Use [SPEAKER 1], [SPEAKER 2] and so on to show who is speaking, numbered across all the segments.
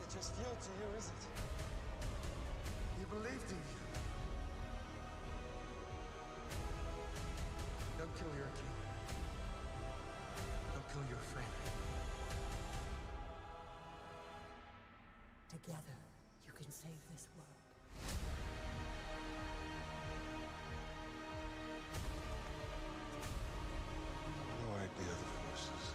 [SPEAKER 1] it just fuel to you, is it?
[SPEAKER 2] You believed in you. Don't kill your king. Don't kill your friend.
[SPEAKER 3] Together, you can save this world.
[SPEAKER 2] No idea the forces.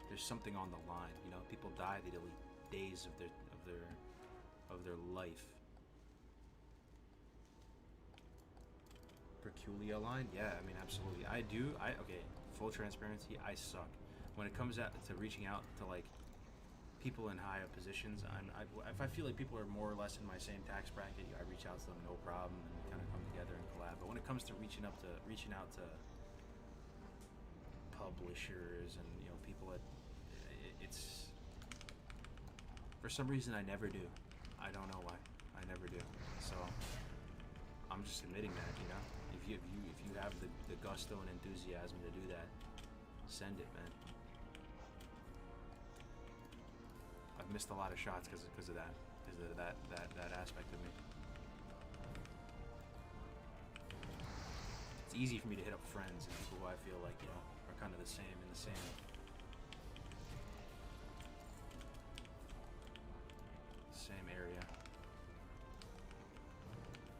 [SPEAKER 4] There's something on the line, you know. People die, they delete days of their life. Peculiar line, yeah, I mean, absolutely. Okay, full transparency, I suck when it comes out to reaching out to like people in high up positions. If I feel like people are more or less in my same tax bracket, I reach out to them, no problem, and we kind of come together and collab. But when it comes to reaching out to publishers and, you know, people that it's for some reason I never do. I don't know why. I never do. So I'm just admitting that, you know. If you have the gusto and enthusiasm to do that, send it, man. I've missed a lot of shots because of that aspect of me. It's easy for me to hit up friends and people who I feel like, you know, are kind of the same. Same area.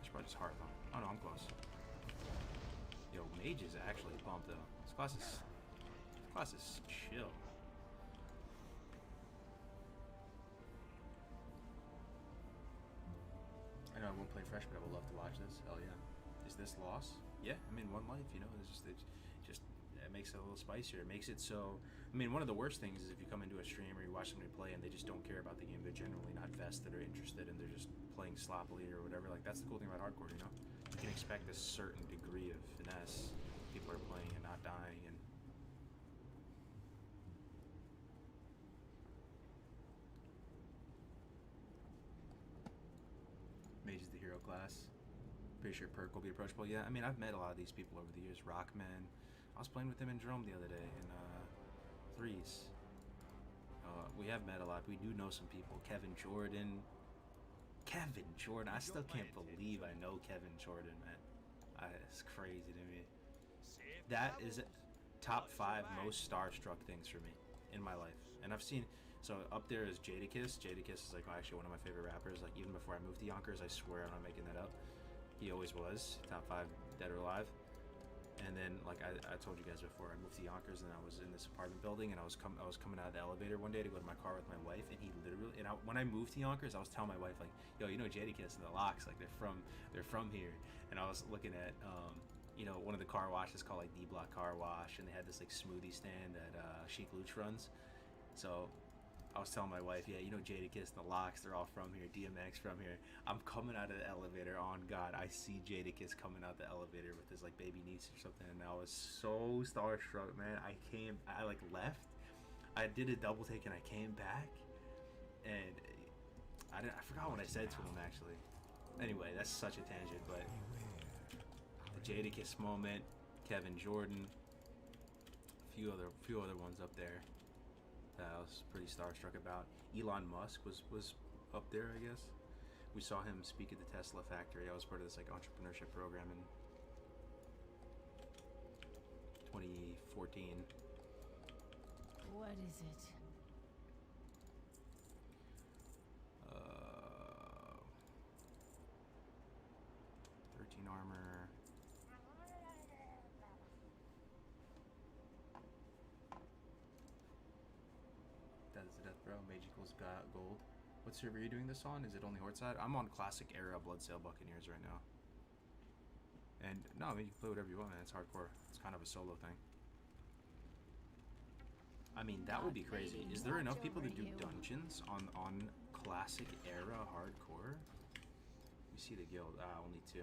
[SPEAKER 4] It's probably just hard though. Oh no, I'm close. Yo, Mage is actually pumped though. This class is chill. I know I won't play fresh, but I would love to watch this. Hell yeah. Is this loss? Yeah, I mean, one life, you know. It's just it makes it a little spicier. It makes it so. I mean, one of the worst things is if you come into a stream or you watch somebody play and they just don't care about the game. They're generally not vested or interested, and they're just playing sloppily or whatever. Like, that's the cool thing about hardcore, you know. You can expect a certain degree of finesse. People are playing and not dying, and Mage is the hero class. Pretty sure Perk will be approachable. Yeah, I mean, I've met a lot of these people over the years. Rockman. I was playing with them in Drome the other day in threes. We have met a lot. We do know some people. Kevin Jordan. I still can't believe I know Kevin Jordan, man. It's crazy to me. That is top 5 most starstruck things for me in my life. And I've seen, so up there is Jadakiss. Jadakiss is like actually one of my favorite rappers. Like, even before I moved to Yonkers, I swear I'm not making that up. He always was top 5 dead or alive. And then, like I told you guys before, I moved to Yonkers and I was in this apartment building, and I was coming out of the elevator one day to go to my car with my wife, and he literally, when I moved to Yonkers, I was telling my wife, like, yo, you know, Jadakiss and the Locks, like, they're from here. And I was looking at you know, one of the car washes called like D Block Car Wash, and they had this like smoothie stand that Chic Luch runs. So I was telling my wife, yeah, you know, Jadakiss and the Locks, they're all from here, DMX from here. I'm coming out of the elevator, on God, I see Jadakiss coming out the elevator with his like baby niece or something, and I was so starstruck, man. I like left, I did a double take, and I came back, and I forgot what I said to him actually. Anyway, that's such a tangent, but the Jadakiss moment, Kevin Jordan, a few other ones up there that I was pretty starstruck about. Elon Musk was up there, I guess. We saw him speak at the Tesla factory. I was part of this like entrepreneurship program in 2014.
[SPEAKER 3] What is it?
[SPEAKER 4] 13 armor. That is the death, bro. Mage equals gold. What server are you doing this on? Is it only Horde side? I'm on Classic Era Bloodsail Buccaneers right now. And no, I mean, you can play whatever you want, man. It's hardcore. It's kind of a solo thing. I mean, that would be crazy. Is there enough people to do dungeons on Classic Era hardcore? We see the guild. Only 2.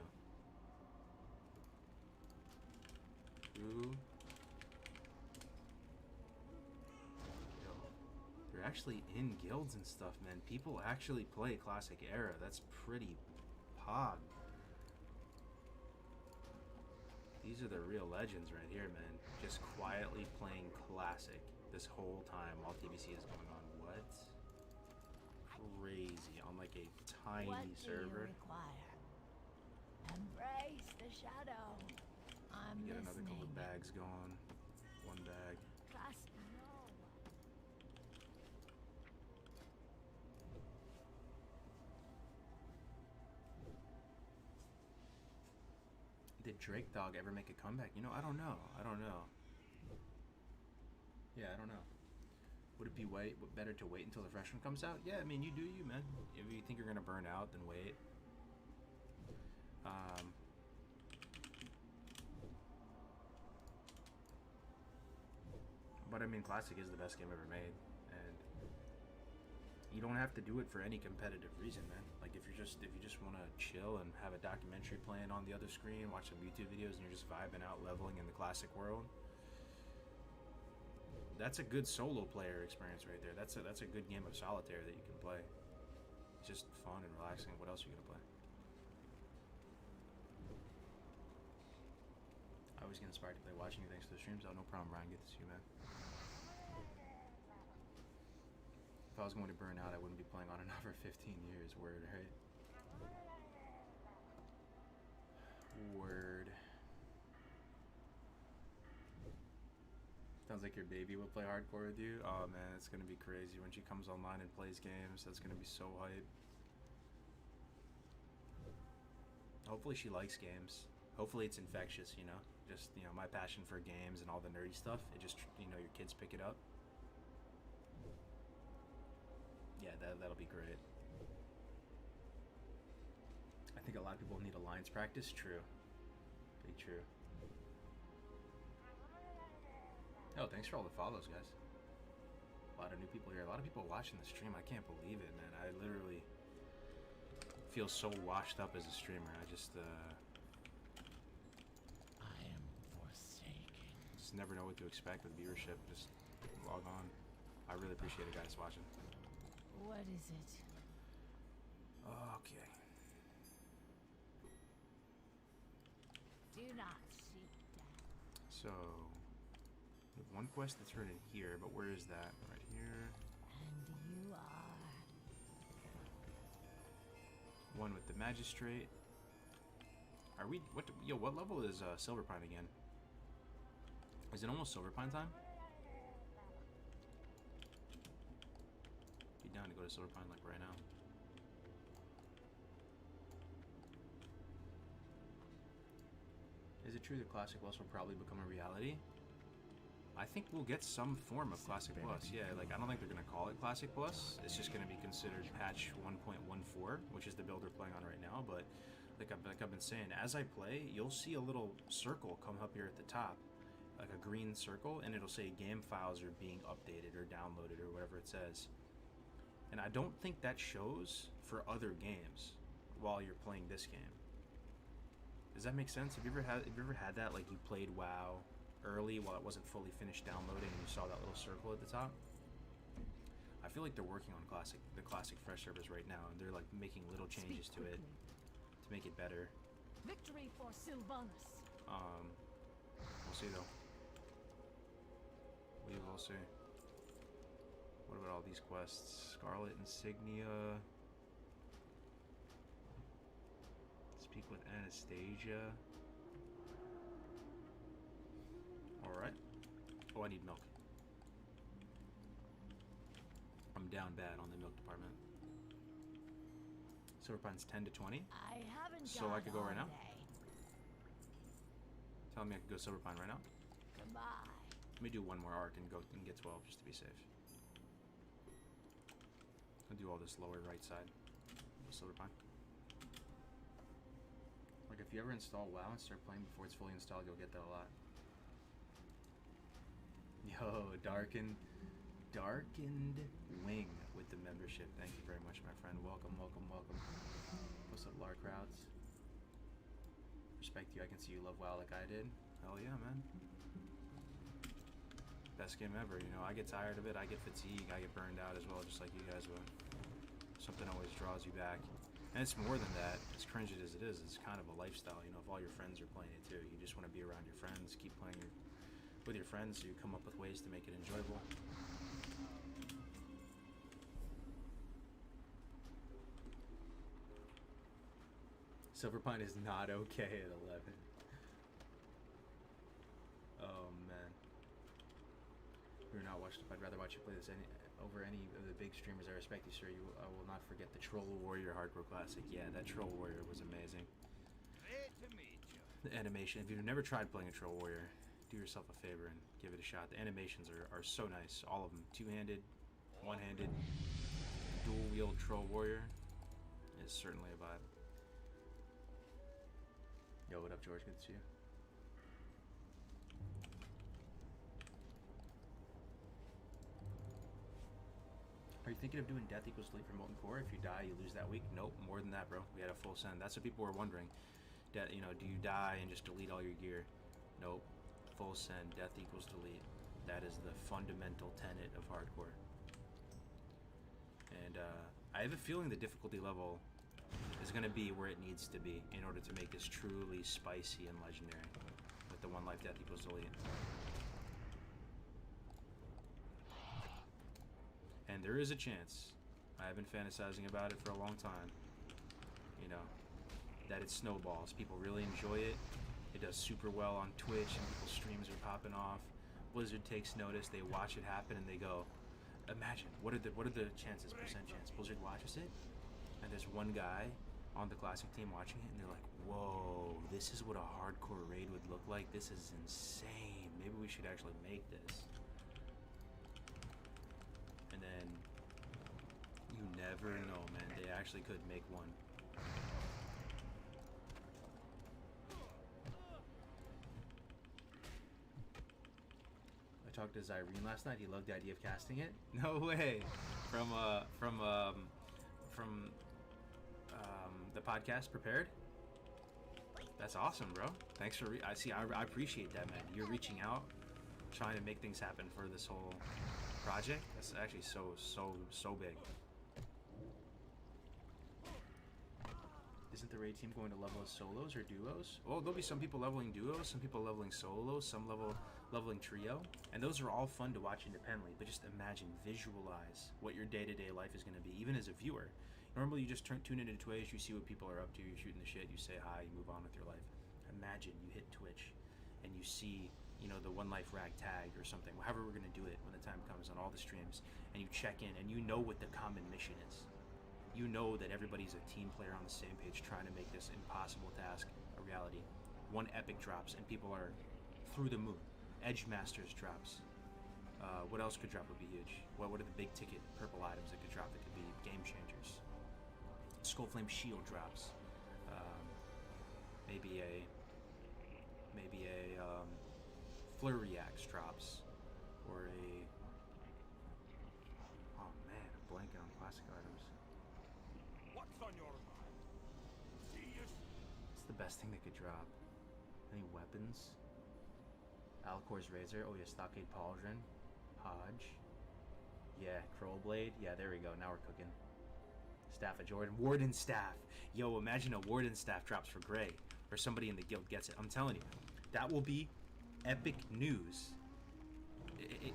[SPEAKER 4] 2. They're actually in guilds and stuff, man. People actually play Classic Era. That's pretty pog. These are the real legends right here, man. Just quietly playing classic this whole time while TBC is going on. What? Crazy. On like a tiny
[SPEAKER 3] What do
[SPEAKER 4] server.
[SPEAKER 3] you require? Embrace the shadow. I'm
[SPEAKER 4] Get another couple
[SPEAKER 3] listening.
[SPEAKER 4] of bags going. One bag.
[SPEAKER 3] Trust no one.
[SPEAKER 4] Did Drake Dog ever make a comeback? You know, I don't know. I don't know. Yeah, I don't know. Would it be better to wait until the fresh one comes out? Yeah, I mean, you do you, man. If you think you're gonna burn out, then wait. But I mean, Classic is the best game ever made, and you don't have to do it for any competitive reason, man. Like if you just want to chill and have a documentary playing on the other screen, watch some YouTube videos, and you're just vibing out, leveling in the Classic world. That's a good solo player experience right there. That's a good game of solitaire that you can play. It's just fun and relaxing. What else are you gonna play? I always get inspired to play watching you thanks to the streams. Oh, no problem, Ryan. Good to see you, man. If I was going to burn out, I wouldn't be playing on and off for 15 years. Word, right? Word. Sounds like your baby will play hardcore with you. Oh man, it's gonna be crazy when she comes online and plays games. That's gonna be so hype. Hopefully she likes games. Hopefully it's infectious, you know? Just, you know, my passion for games and all the nerdy stuff. It just, you know, your kids pick it up. Yeah, that'll be great. I think a lot of people need alliance practice. True. Be true. Oh, thanks for all the follows, guys. A lot of new people here. A lot of people watching the stream. I can't believe it, man. I literally feel so washed up as a streamer. I just
[SPEAKER 3] I am forsaken.
[SPEAKER 4] just never know what to expect with viewership. Just log on. I really appreciate it, guys, watching.
[SPEAKER 3] What is it?
[SPEAKER 4] Okay.
[SPEAKER 3] Do not seek death.
[SPEAKER 4] So, we have one quest that's right in here, but where is that? Right here.
[SPEAKER 3] And you are.
[SPEAKER 4] One with the magistrate. Are we? What level is Silverpine again? Is it almost Silverpine time? Be down to go to Silverpine like right now. Is it true that Classic Plus will probably become a reality? I think we'll get some form of Classic Plus. Yeah, like I don't think they're gonna call it Classic Plus. It's just gonna be considered patch 1.14, which is the build they're playing on right now. But like I've been saying, as I play, you'll see a little circle come up here at the top, like a green circle, and it'll say game files are being updated or downloaded or whatever it says. And I don't think that shows for other games while you're playing this game. Does that make sense? Have you ever had that, like you played WoW early while it wasn't fully finished downloading and you saw that little circle at the top? I feel like they're working on the classic fresh servers right now, and they're like making little changes to it to make it better.
[SPEAKER 3] Victory for Sylvanas.
[SPEAKER 4] We'll see though. We will see. What about all these quests? Scarlet Insignia. Speak with Anastasia. Alright. Oh, I need milk. I'm down bad on the milk department. Silverpine's 10 to 20.
[SPEAKER 3] I haven't
[SPEAKER 4] So I could go right now?
[SPEAKER 3] day.
[SPEAKER 4] Tell me I could go Silverpine right now.
[SPEAKER 3] Goodbye.
[SPEAKER 4] Let me do one more arc and go and get 12 just to be safe. I'll do all this lower right side. Silverpine. Like if you ever install WoW and start playing before it's fully installed, you'll get that a lot. Yo, Darkened Wing with the membership. Thank you very much, my friend. Welcome, welcome, welcome. What's up, Lar Crowds? Respect you. I can see you love WoW like I did. Hell yeah, man. Best game ever. You know, I get tired of it. I get fatigued. I get burned out as well, just like you guys will. Something always draws you back. And it's more than that. As cringy as it is, it's kind of a lifestyle. You know, if all your friends are playing it too, you just want to be around your friends, keep playing with your friends, so you come up with ways to make it enjoyable. Silver Pine is not okay at 11. Oh man. You're not watched. I'd rather watch you play this over any of the big streamers. I respect you, sir. I will not forget the Troll Warrior Hardcore Classic. Yeah, that Troll Warrior was amazing. The animation. If you've never tried playing a Troll Warrior, do yourself a favor and give it a shot. The animations are so nice. All of them. Two-handed, one-handed, dual-wield Troll Warrior is certainly a vibe. Yo, what up, George? Good to see you. Are you thinking of doing Death Equals Delete for Molten Core? If you die, you lose that week? Nope, more than that, bro. We had a full send. That's what people were wondering. You know, do you die and just delete all your gear? Nope. Full send. Death equals delete. That is the fundamental tenet of hardcore. And I have a feeling the difficulty level is going to be where it needs to be in order to make this truly spicy and legendary with the one life death equals delete. And there is a chance, I have been fantasizing about it for a long time, you know, that it snowballs. People really enjoy it. It does super well on Twitch and people's streams are popping off. Blizzard takes notice, they watch it happen and they go, imagine, what are the chances, percent chance? Blizzard watches it and there's one guy on the classic team watching it and they're like, whoa, this is what a hardcore raid would look like. This is insane. Maybe we should actually make this. And then you never know, man. They actually could make one. I talked to Zyrene last night. He loved the idea of casting it. No way. From the podcast Prepared. That's awesome, bro. Thanks for I appreciate that, man. You're reaching out, trying to make things happen for this whole project. That's actually so big. Isn't the raid team going to level as solos or duos? Well, there'll be some people leveling duos, some people leveling solos, some leveling trio, and those are all fun to watch independently. But just imagine, visualize what your day-to-day life is going to be, even as a viewer. Normally, you just tune into Twitch, you see what people are up to, you're shooting the shit, you say hi, you move on with your life. Imagine you hit Twitch and you see, you know, the One Life Rag tag or something, however we're going to do it when the time comes on all the streams, and you check in and you know what the common mission is. You know that everybody's a team player on the same page trying to make this impossible task a reality. One epic drops and people are through the moon. Edge Masters drops. What else could drop would be huge? What are the big ticket purple items that could drop that could be game changers? Skullflame Shield drops. Maybe a Flurry Axe drops. Or a... Oh man, I'm blanking on classic items.
[SPEAKER 1] What's on your mind?
[SPEAKER 4] What's the best thing that could drop? Any weapons? Alcor's Razor. Oh yeah, Stockade Pauldron. Hodge. Yeah, Crowblade. Yeah, there we go. Now we're cooking. Staff of Jordan. Warden Staff. Yo, imagine a Warden Staff drops for Gray. Or somebody in the guild gets it. I'm telling you. That will be epic news.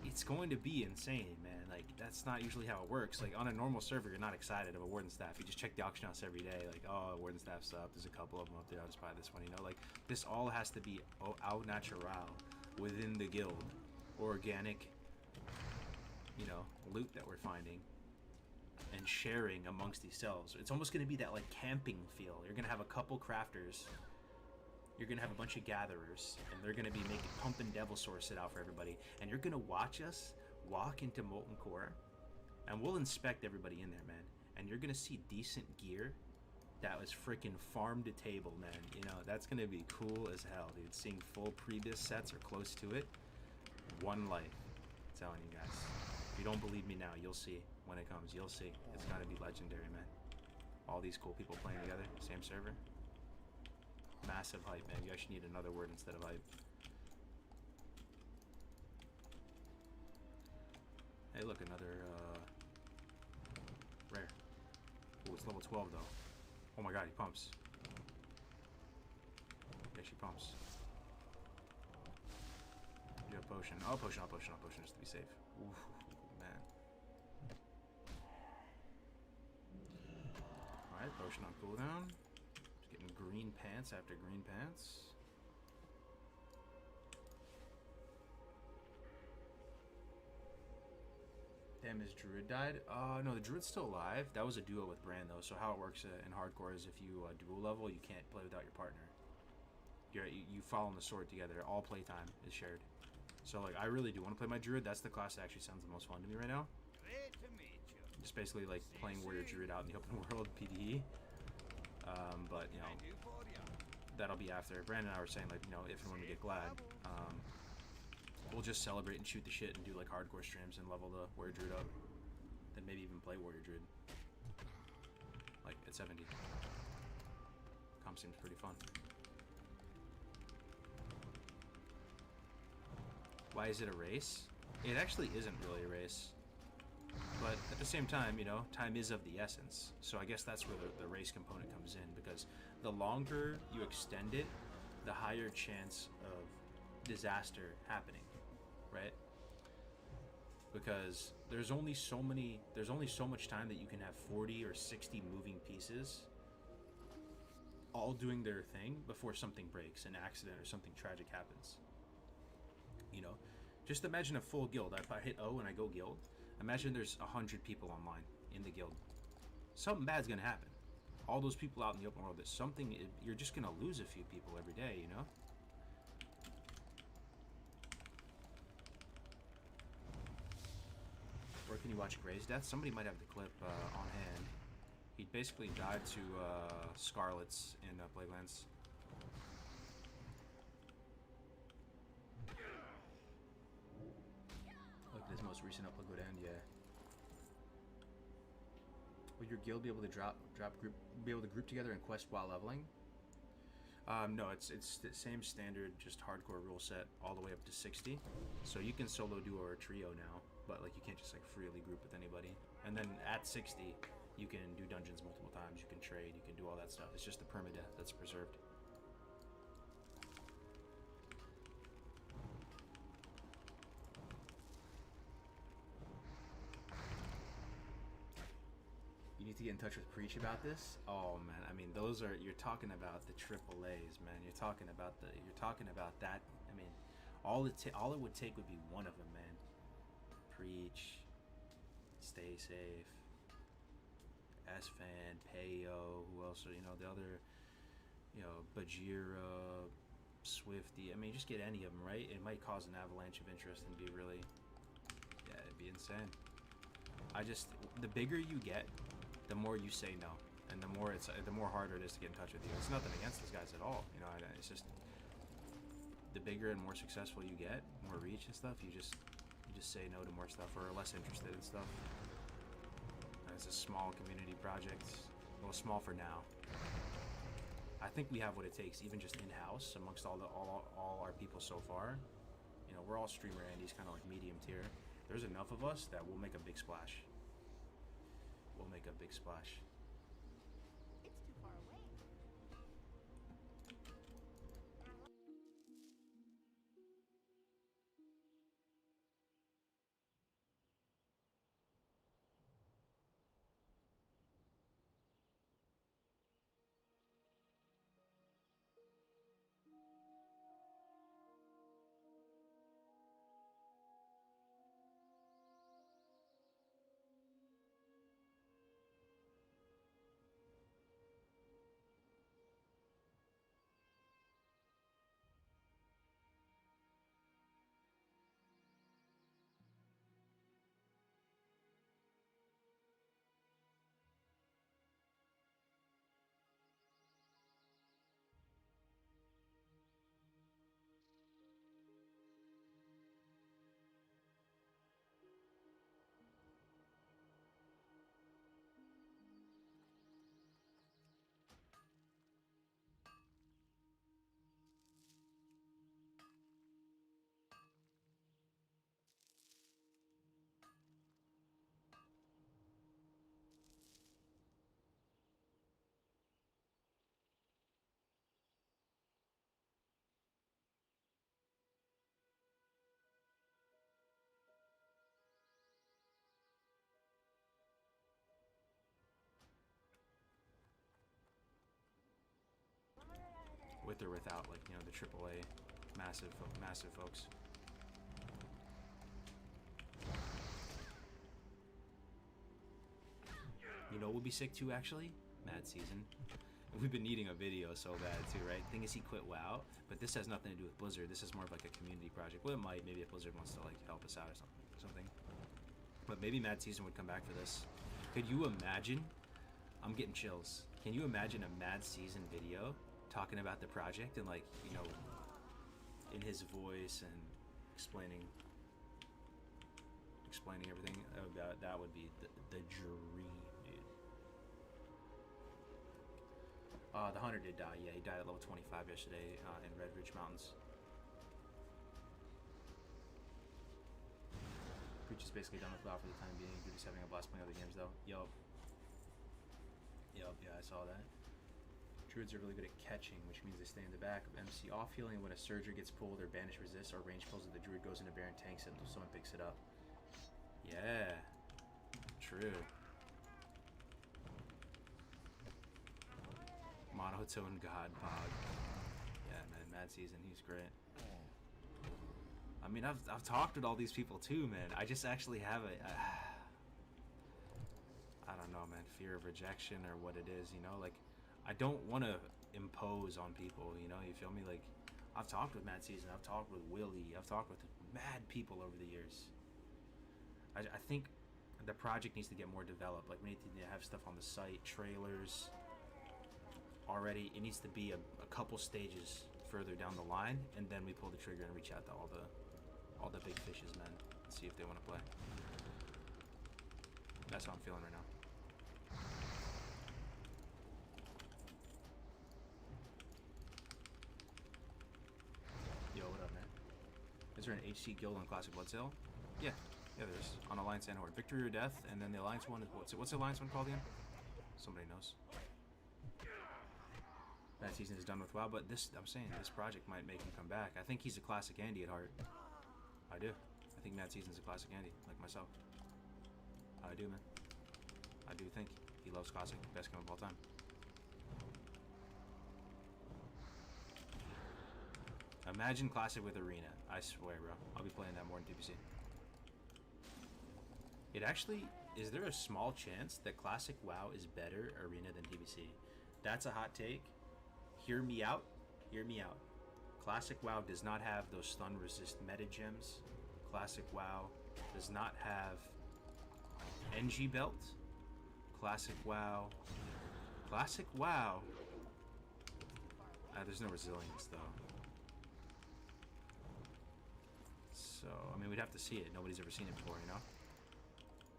[SPEAKER 4] It's going to be insane, man. Like, that's not usually how it works. Like, on a normal server, you're not excited of a Warden Staff. You just check the auction house every day. Like, oh, Warden Staff's up. There's a couple of them up there. I'll just buy this one. You know, like, this all has to be au natural within the guild. Organic, you know, loot that we're finding and sharing amongst yourselves. It's almost going to be that, like, camping feel. You're going to have a couple crafters. You're going to have a bunch of gatherers, and they're going to be making pumping Devil Source it out for everybody. And you're going to watch us walk into Molten Core, and we'll inspect everybody in there, man. And you're going to see decent gear that was freaking farm to table, man. You know, that's going to be cool as hell, dude. Seeing full Prebis sets or close to it. One life. I'm telling you guys. If you don't believe me now, you'll see. When it comes, you'll see. It's going to be legendary, man. All these cool people playing together. Same server. Massive hype, man. You actually need another word instead of hype. Hey, look, another rare. Oh, it's level 12 though. Oh my god, he pumps. Yeah, she pumps. You have potion. Oh, potion, I'll potion, I'll potion just to be safe. Oof, man. Alright, potion on cooldown. Just getting green pants after green pants. Damn, his druid died? No, the druid's still alive. That was a duo with Bran, though. So how it works in hardcore is if you dual level, you can't play without your partner. You fall on the sword together. All playtime is shared. So, like, I really do want to play my druid. That's the class that actually sounds the most fun to me right now.
[SPEAKER 1] Great to meet you.
[SPEAKER 4] Just basically, like, playing warrior druid out in the open world PvE. But, you know,
[SPEAKER 1] I do for ya.
[SPEAKER 4] that'll be after. Brandon and I were saying, like, you know, if and when we get Glad, we'll just celebrate and shoot the shit and do, like, hardcore streams and level the warrior druid up. Then maybe even play warrior druid. Like, at 70. Comp seems pretty fun. Why is it a race? It actually isn't really a race. But at the same time, you know, time is of the essence. So I guess that's where the race component comes in, because the longer you extend it, the higher chance of disaster happening, right? Because there's only so much time that you can have 40 or 60 moving pieces all doing their thing before something breaks, an accident or something tragic happens. You know, just imagine a full guild. If I hit O and I go guild, imagine there's 100 people online in the guild. Something bad's gonna happen. All those people out in the open world, there's something, you're just gonna lose a few people every day, you know? Where can you watch Gray's death? Somebody might have the clip on hand. He basically died to Scarlets in Plaguelands. Look at his most recent upload would end, yeah. Will your guild be able to be able to group together and quest while leveling? No, it's the same standard, just hardcore rule set all the way up to 60. So you can solo duo or trio now, but like you can't just like freely group with anybody. And then at 60, you can do dungeons multiple times, you can trade, you can do all that stuff. It's just the permadeath that's preserved. You need to get in touch with Preach about this. Oh man, I mean, those are, you're talking about the triple A's, man. You're talking about that. I mean, all it would take would be one of them, man. Preach, Stay Safe, S-Fan, Payo, who else are, you know, the other, you know, Bajira, Swifty. I mean, just get any of them, right? It might cause an avalanche of interest and be really, yeah, it'd be insane. The bigger you get, the more you say no, and the more harder it is to get in touch with you. It's nothing against those guys at all, you know. It's just the bigger and more successful you get, more reach and stuff. You just say no to more stuff, or are less interested in stuff. And it's a small community project. Well, small for now. I think we have what it takes, even just in house, amongst all our people so far. You know, we're all streamer Andy's, kind of like medium tier. There's enough of us that we'll make a big splash. We'll make a big splash.
[SPEAKER 3] It's too far away.
[SPEAKER 4] with or without, like, you know, the AAA massive folks. You know what would be sick too, actually? Mad Season. We've been needing a video so bad too, right? Thing is, he quit WoW, but this has nothing to do with Blizzard. This is more of like a community project. Well, it might. Maybe if Blizzard wants to like help us out or something. But maybe Mad Season would come back for this. Could you imagine? I'm getting chills. Can you imagine a Mad Season video talking about the project and, like, you know, in his voice and explaining everything? That would be the dream, dude. The hunter did die. Yeah, he died at level 25 yesterday in Red Ridge Mountains. Preach is basically done with WoW for the time being. Dude is having a blast playing other games though. Yup, yeah, I saw that. Druids are really good at catching, which means they stay in the back of MC off healing when a surger gets pulled or banish resists or range pulls it. The druid goes into bear and tanks it until someone picks it up. Yeah, true. Monotone God Pod. Yeah, man, Mad Season, he's great. I mean, I've talked with all these people too, man. I just actually have I don't know, man, fear of rejection or what it is, you know? Like, I don't want to impose on people, you know? You feel me? Like, I've talked with Mad Season, I've talked with Willie, I've talked with mad people over the years. I think the project needs to get more developed. Like, we need to have stuff on the site, trailers. Already, it needs to be a couple stages further down the line, and then we pull the trigger and reach out to all the big fishes, man, and see if they want to play. That's how I'm feeling right now. Yo, what up, man? Is there an HC guild on Classic Blood Sale? Yeah, there is. On Alliance and Horde. Victory or Death, and then the Alliance one is what's the Alliance one called again? Somebody knows. That season is done with WoW, but I'm saying this project might make him come back. I think he's a classic Andy at heart. I do. I think Mad Season's a classic Andy, like myself. I do, man. I do think he loves classic, best game of all time. Imagine classic with arena. I swear, bro. I'll be playing that more in TPC. It actually, is there a small chance that classic WoW is better arena than TPC? That's a hot take. Hear me out. Hear me out. Classic WoW does not have those stun resist meta gems. Classic WoW does not have NG belt. Classic WoW. There's no resilience though. So I mean, we'd have to see it. Nobody's ever seen it before, you know.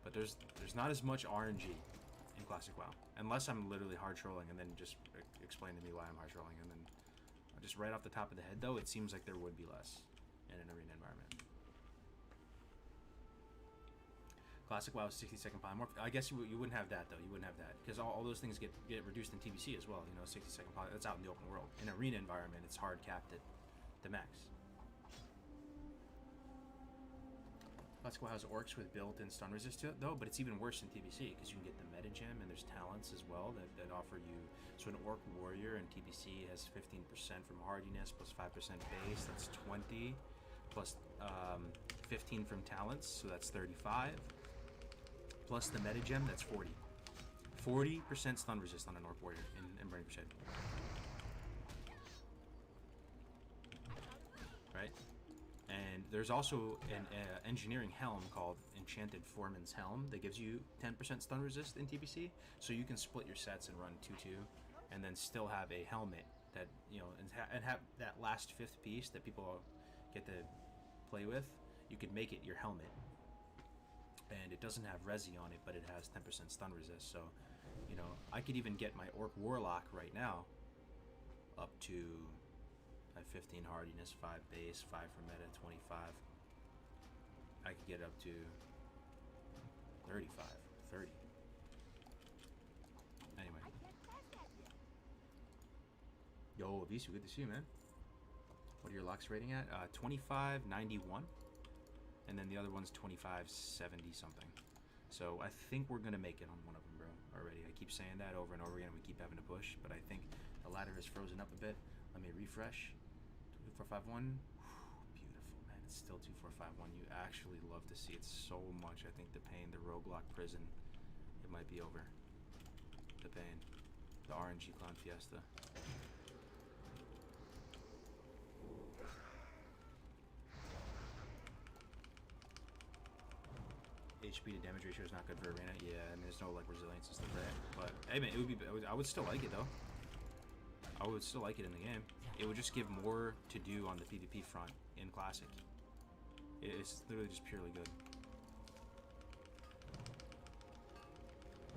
[SPEAKER 4] But there's not as much RNG in Classic WoW, unless I'm literally hard trolling, and then just explain to me why I'm hard trolling, and then just right off the top of the head though, it seems like there would be less in an arena environment. Classic WoW is 60-second polymorph. I guess you wouldn't have that though. You wouldn't have that because all those things get reduced in TBC as well. You know, 60-second polymorph. That's out in the open world. In arena environment, it's hard capped at the max. Classic WoW has orcs with built-in stun resist to it though, but it's even worse in TBC because you can get the meta gem and there's talents as well that offer you. So an orc warrior in TBC has 15% from hardiness plus 5% base. That's 20 plus 15 from talents, so that's 35. Plus the meta gem, that's 40. 40% stun resist on an orc warrior in Burning Crusade. Right? And there's also an engineering helm called Enchanted Foreman's Helm that gives you 10% stun resist in TBC, so you can split your sets and run 2-2, and then still have a helmet that, you know, and have that last fifth piece that people get to play with. You could make it your helmet, and it doesn't have resi on it, but it has 10% stun resist. So, you know, I could even get my Orc Warlock right now up to 15 hardiness, 5 base, 5 for meta, 25. I could get up to 35, 30. Anyway. Yo, Avisu, good to see you, man. What are your locks rating at? 25.91. And then the other one's 25.70 something. So I think we're gonna make it on one of them, bro, already. I keep saying that over and over again, and we keep having to push, but I think the ladder has frozen up a bit. Let me refresh. 2451. Beautiful, man. It's still 2451. You actually love to see it so much. I think the pain, the roguelike prison, it might be over. The pain. The RNG Clown Fiesta. HP to damage ratio is not good for arena. Yeah, I mean, there's no like resilience and stuff, right? But hey, man, it would be. I would still like it though. I would still like it in the game. It would just give more to do on the PvP front in Classic. It's literally just purely good.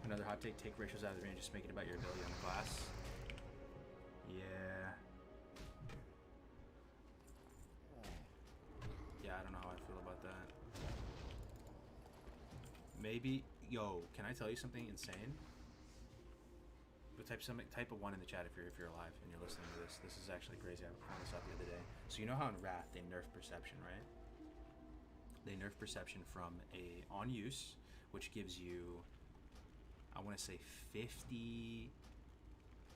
[SPEAKER 4] Another hot take: take ratios out of the arena, just make it about your ability on the class. Yeah. Yeah, I don't know how I feel about that. Maybe, yo, can I tell you something insane? But type a 1 in the chat if you're alive and you're listening to this. This is actually crazy. I found this out the other day. So you know how in Wrath they nerf perception, right? They nerf perception from a on use, which gives you, I want to say 50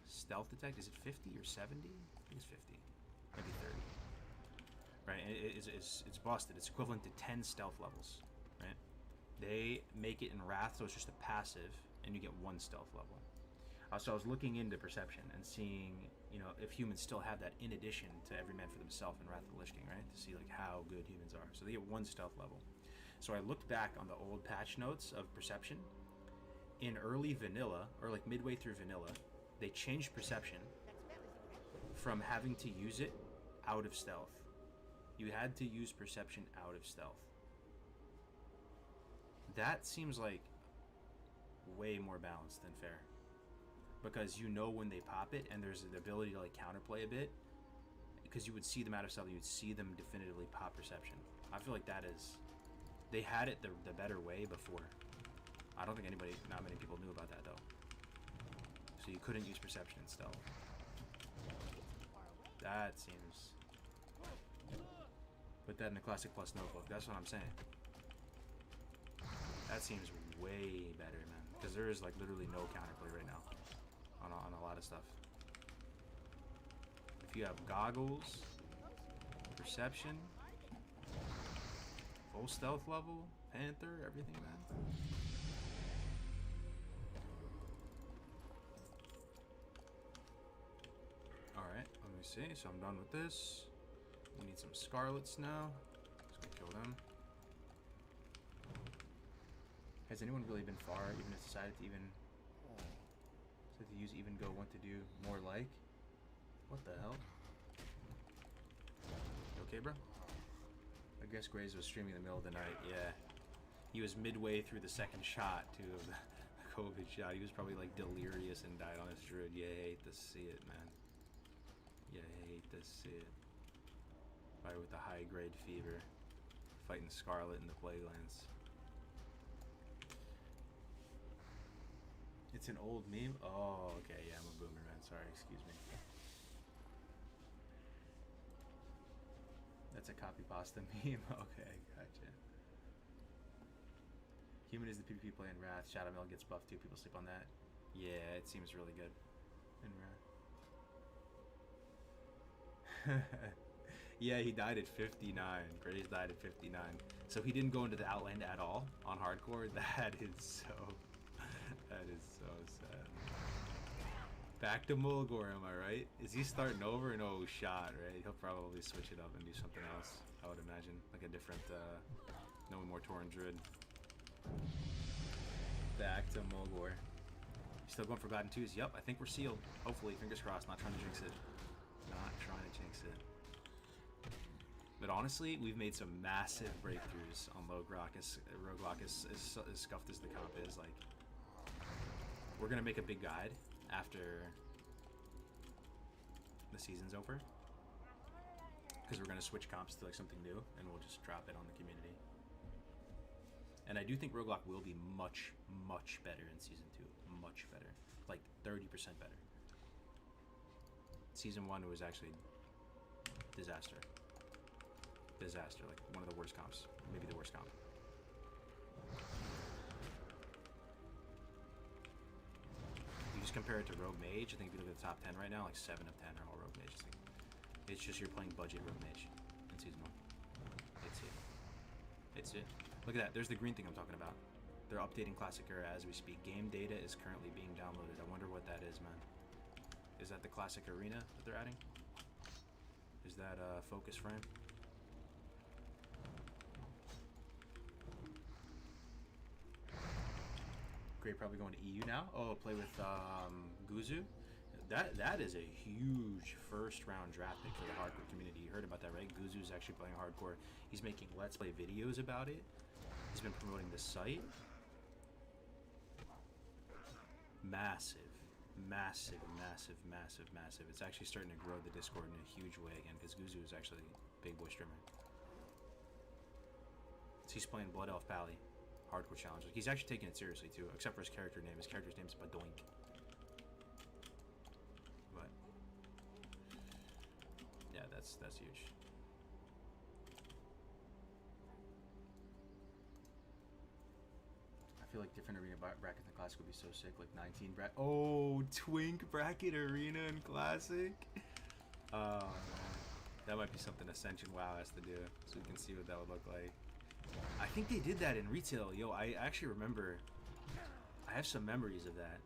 [SPEAKER 4] stealth detect. Is it 50 or 70? I think it's 50, maybe 30. Right, and it's busted. It's equivalent to 10 stealth levels, right? They make it in Wrath, so it's just a passive, and you get 1 stealth level. So I was looking into perception and seeing, you know, if humans still have that in addition to every man for themselves in Wrath of the Lich King, right? To see like how good humans are. So they get 1 stealth level. So I looked back on the old patch notes of perception. In early vanilla, or like midway through vanilla, they changed perception from having to use it out of stealth. You had to use perception out of stealth. That seems like way more balanced than fair. Because you know when they pop it, and there's the ability to like counterplay a bit. Because you would see them out of stealth, you would see them definitively pop perception. I feel like that is... They had it the better way before. I don't think not many people knew about that though. So you couldn't use perception in stealth. That seems... Put that in the Classic Plus notebook, that's what I'm saying. That seems way better, man. Because there is like literally no counterplay right now on a lot of stuff. If you have goggles, perception, full stealth level, Panther, everything, man. Alright, let me see. So I'm done with this. We need some Scarlets now. Just gonna kill them. Has anyone really been far, even if decided to use even go want to do more like? What the hell? You okay, bro? I guess Graves was streaming in the middle of the night. Yeah. He was midway through the second shot, too, of the COVID shot. He was probably, like, delirious and died on his druid. You hate to see it, man. You hate to see it. Probably with the high-grade fever. Fighting Scarlet in the Plaguelands. It's an old meme? Oh, okay, yeah, I'm a boomer, man. Sorry, excuse me. That's a copy pasta meme? Okay, gotcha. Human is the PvP play in Wrath. Shadow Mail gets buffed too. People sleep on that. Yeah, it seems really good in Wrath. Yeah, he died at 59. Graves died at 59. So he didn't go into the Outland at all on hardcore. That is so... That is so sad. Back to Mulgore, am I right? Is he starting over? No shot, right? He'll probably switch it up and do something else, I would imagine. Like a different, no more Tauren Druid. Back to Mulgore. Still going for Forgotten 2s? Yup, I think we're sealed. Hopefully, fingers crossed. Not trying to jinx it. Not trying to jinx it. But honestly, we've made some massive breakthroughs on Roguerock. Roguerock as scuffed as the comp is, like... We're gonna make a big guide after the season's over, because we're gonna switch comps to like something new, and we'll just drop it on the community. And I do think Roguerock will be much, much better in season 2. Much better, like 30% better. Season 1 was actually disaster. Disaster, like one of the worst comps, maybe the worst comp. Compare it to Rogue Mage, I think if you look at the top 10 right now, like 7 of 10 are all Rogue Mages. Like, It's just you're playing budget rogue mage in season 1. It's it. It's it. Look at that. There's the green thing I'm talking about. They're updating Classic Era as we speak. Game data is currently being downloaded. I wonder what that is, man. Is that the Classic Arena that they're adding? Is that focus frame? Great, probably going to EU now. Oh, play with Guzu. That is a huge first round draft pick for the hardcore community. You heard about that, right? Guzu's actually playing hardcore. He's making Let's Play videos about it. He's been promoting the site. Massive, massive, massive, massive, massive. It's actually starting to grow the Discord in a huge way again because Guzu is actually a big boy streamer. So he's playing Blood Elf Pally hardcore challenge. He's actually taking it seriously too, except for his character name. His character's name is Badoink. But yeah, that's huge. I feel like different arena brackets in Classic would be so sick. Like 19 bracket. Oh, twink bracket arena in Classic. Oh man, that might be something Ascension WoW has to do, so we can see what that would look like. I think they did that in retail. Yo, I actually remember. I have some memories of that.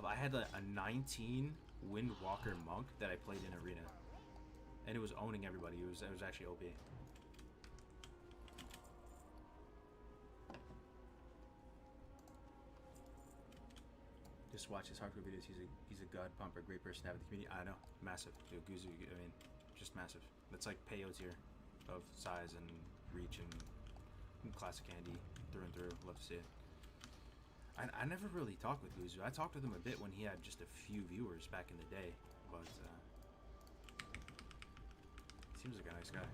[SPEAKER 4] I had a 19 Windwalker monk that I played in arena, and it was owning everybody. It was actually OP. Just watch his hardcore videos. He's a god pumper, great person to have in the community. I know, massive. Dude, Guzu, I mean, just massive. That's like Peyo tier of size and reach and Classic Candy through and through. Love to see it. I never really talked with Guzu. I talked with him a bit when he had just a few viewers back in the day, but seems like a nice guy.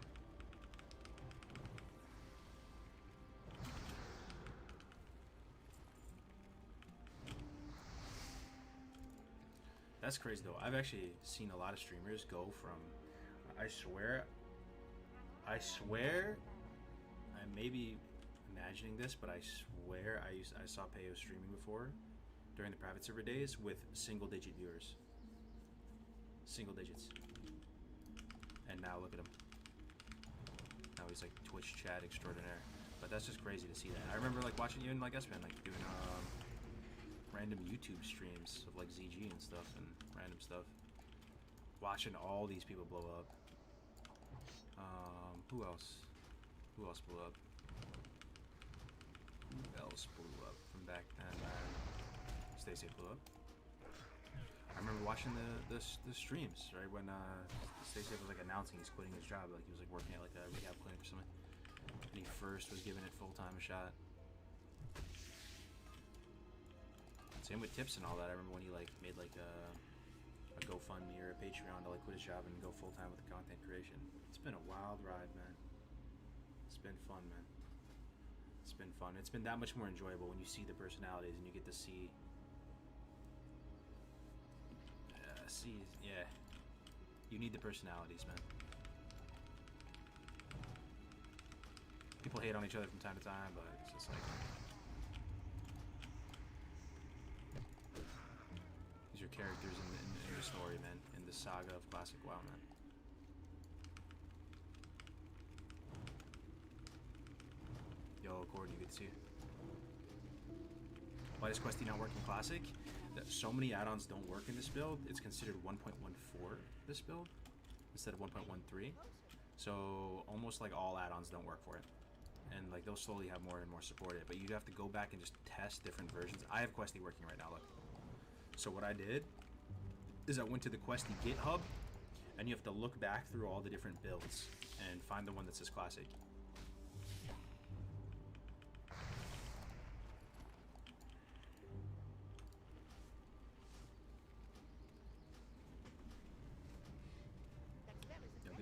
[SPEAKER 4] That's crazy though. I've actually seen a lot of streamers go from, I swear, I may be imagining this, but I swear I saw Peyo streaming before during the private server days with single digit viewers. Single digits. And now look at him. Now he's like Twitch chat extraordinaire. But that's just crazy to see that. I remember like watching you in like S-Man, like doing random YouTube streams of like ZG and stuff and random stuff. Watching all these people blow up. Who else? Who else blew up? Who else blew up from back then? Stacey blew up. I remember watching the streams, right, when Stacey was like announcing he's quitting his job, like he was like working at like a rehab clinic or something. And he first was giving it full-time a shot. Same with tips and all that. I remember when he like made like a GoFundMe or a Patreon to like quit his job and go full-time with the content creation. It's been a wild ride, man. It's been fun, man. It's been fun. It's been that much more enjoyable when you see the personalities and you get to see yeah, you need the personalities, man. People hate on each other from time to time, but it's just like these are characters in the story, man, in the saga of Classic WoW, man. Yo, Gordon, you good to see you. Why does Questy not work in Classic? So many add-ons don't work in this build. It's considered 1.14 this build instead of 1.13. So almost like all add-ons don't work for it. And like they'll slowly have more and more supported. But you have to go back and just test different versions. I have Questy working right now, look. So what I did is I went to the Questy GitHub and you have to look back through all the different builds and find the one that says Classic.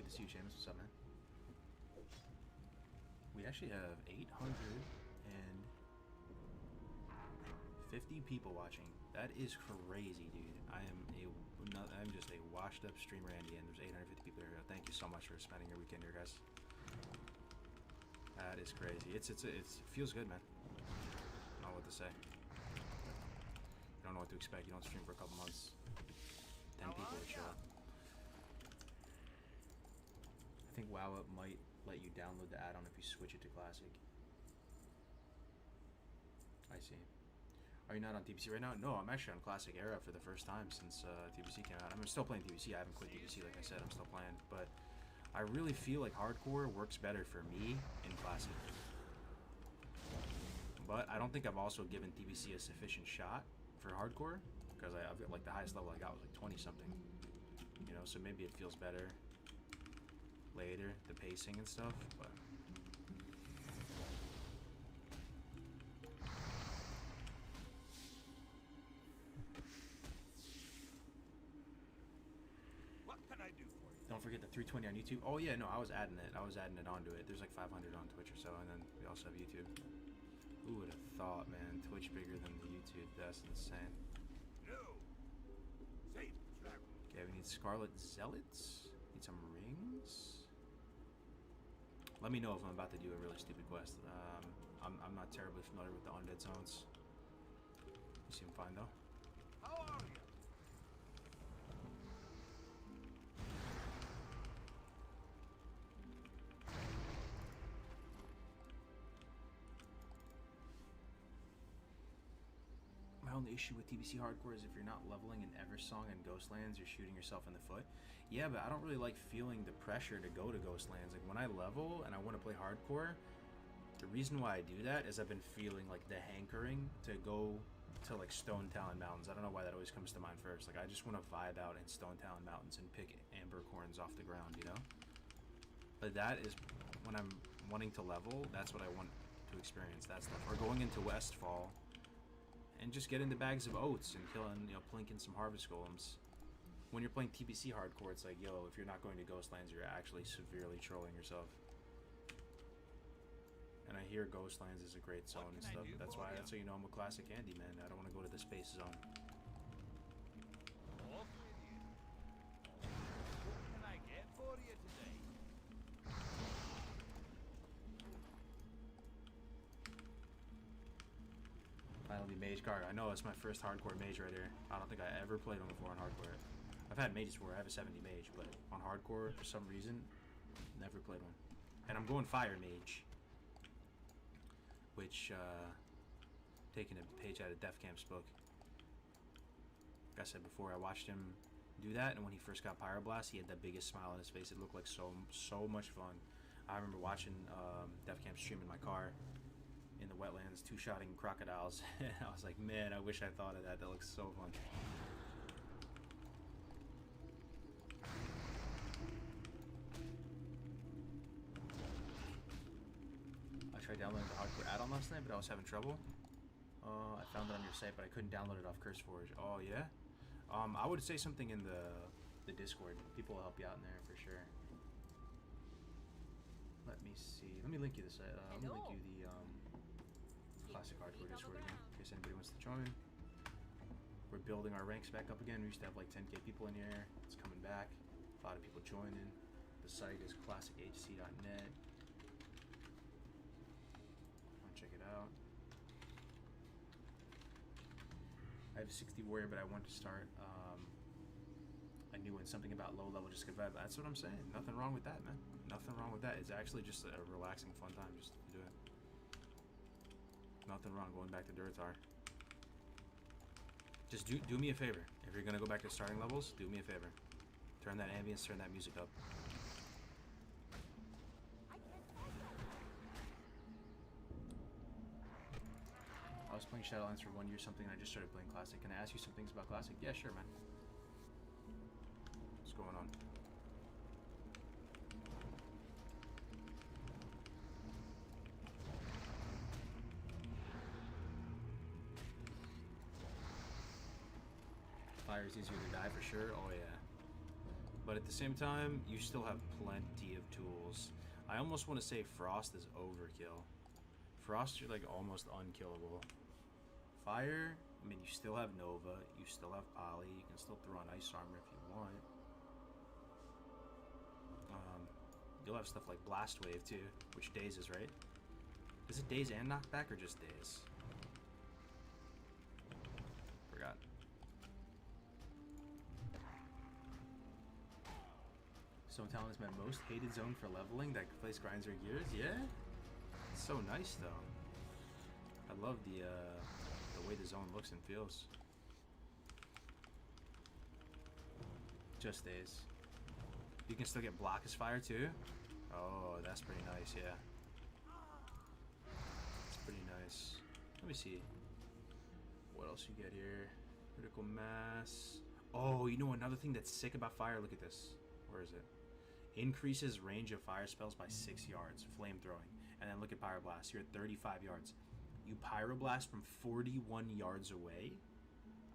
[SPEAKER 4] See you, Seamus. What's up, man? We actually have 850 people watching. That is crazy, dude. I'm just a washed up streamer, Andy, and there's 850 people here. Thank you so much for spending your weekend here, guys. That is crazy. It feels good, man. I don't know what to say. You don't know what to expect. You don't stream for a couple months. 10 people would show up. think WoW might let you download the add-on if you switch it to Classic. I see. Are you not on TBC right now? No, I'm actually on Classic Era for the first time since TBC came out. I'm still playing TBC. I haven't quit TBC, like I said. I'm still playing. But I really feel like Hardcore works better for me in Classic. But I don't think I've also given TBC a sufficient shot for Hardcore. Because I've got, like, the highest level I got was like 20-something. You know, so maybe it feels better later, the pacing and stuff. But
[SPEAKER 1] What can I do for you?
[SPEAKER 4] don't forget the 320 on YouTube. Oh yeah, no, I was adding it. I was adding it onto it. There's like 500 on Twitch or so, and then we also have YouTube. Who would have thought, man? Twitch bigger than the YouTube. That's insane.
[SPEAKER 1] No. Safe travel.
[SPEAKER 4] Okay, we need Scarlet Zealots. Need some rings. Let me know if I'm about to do a really stupid quest. I'm not terribly familiar with the undead zones. You seem fine though.
[SPEAKER 1] How are you?
[SPEAKER 4] My only issue with TBC Hardcore is if you're not leveling in Eversong and Ghostlands, you're shooting yourself in the foot. Yeah, but I don't really like feeling the pressure to go to Ghostlands. Like, when I level and I want to play Hardcore, the reason why I do that is I've been feeling, like, the hankering to go to, like, Stone Talon Mountains. I don't know why that always comes to mind first. Like, I just want to vibe out in Stone Talon Mountains and pick amber corns off the ground, you know? But that is, when I'm wanting to level, that's what I want to experience, that stuff. Or going into Westfall and just getting the bags of oats and killing, you know, plinking some harvest golems. When you're playing TBC Hardcore, it's like, yo, if you're not going to Ghostlands, you're actually severely trolling yourself. And I hear Ghostlands is a great zone and stuff. That's why, that's how you know I'm a classic Andy, man. I don't want to go to the space zone.
[SPEAKER 1] Off with you. What can I get for you today?
[SPEAKER 4] Finally, Mage card. I know, it's my first hardcore Mage right here. I don't think I ever played one before on hardcore. I've had Mages before. I have a 70 Mage, but on hardcore, for some reason, never played one. And I'm going Fire Mage, which, taking a page out of Def Camp's book. Like I said before, I watched him do that, and when he first got Pyroblast, he had the biggest smile on his face. It looked like so much fun. I remember watching Def Camp stream in my car in the wetlands, two-shotting crocodiles. I was like, man, I wish I thought of that. That looks so fun. I tried downloading the hardcore add-on last night, but I was having trouble. I found it on your site, but I couldn't download it off CurseForge. Oh yeah. I would say something in the Discord. People will help you out in there for sure. Let me see. Let me link you the site. Let me link you the Classic Hardcore Discord again, in case anybody wants to join. We're building our ranks back up again. We used to have like 10k people in here. It's coming back. A lot of people joining. The site is classichc.net. Check it out. I have 60 warrior, but I want to start a new one, something about low level, just good vibe. That's what I'm saying. Nothing wrong with that, man. Nothing wrong with that. It's actually just a relaxing, fun time just to do it. Nothing wrong going back to Duratar. Just do me a favor. If you're gonna go back to starting levels, do me a favor. Turn that ambience, turn that music up. I was playing Shadowlands for 1 year something, and I just started playing Classic. Can I ask you some things about Classic? Yeah, sure, man. What's going on? Fire is easier to die for sure. Oh yeah. But at the same time, you still have plenty of tools. I almost want to say Frost is overkill. Frost, you're like almost unkillable. Fire, I mean, you still have Nova, you still have Poly, you can still throw on Ice Armor if you want. You'll have stuff like Blast Wave too, which dazes, right? Is it daze and knockback or just daze? Forgot. Someone telling us my most hated zone for leveling that place grinds or gears. Yeah, it's so nice though. I love the way the zone looks and feels. Just days. You can still get block as fire too. Oh, that's pretty nice. Yeah, it's pretty nice. Let me see. What else you get here? Critical mass. Oh, you know another thing that's sick about fire? Look at this. Where is it? Increases range of fire spells by 6 yards. Flamethrowing. And then look at Pyroblast. You're at 35 yards. You Pyroblast from 41 yards away.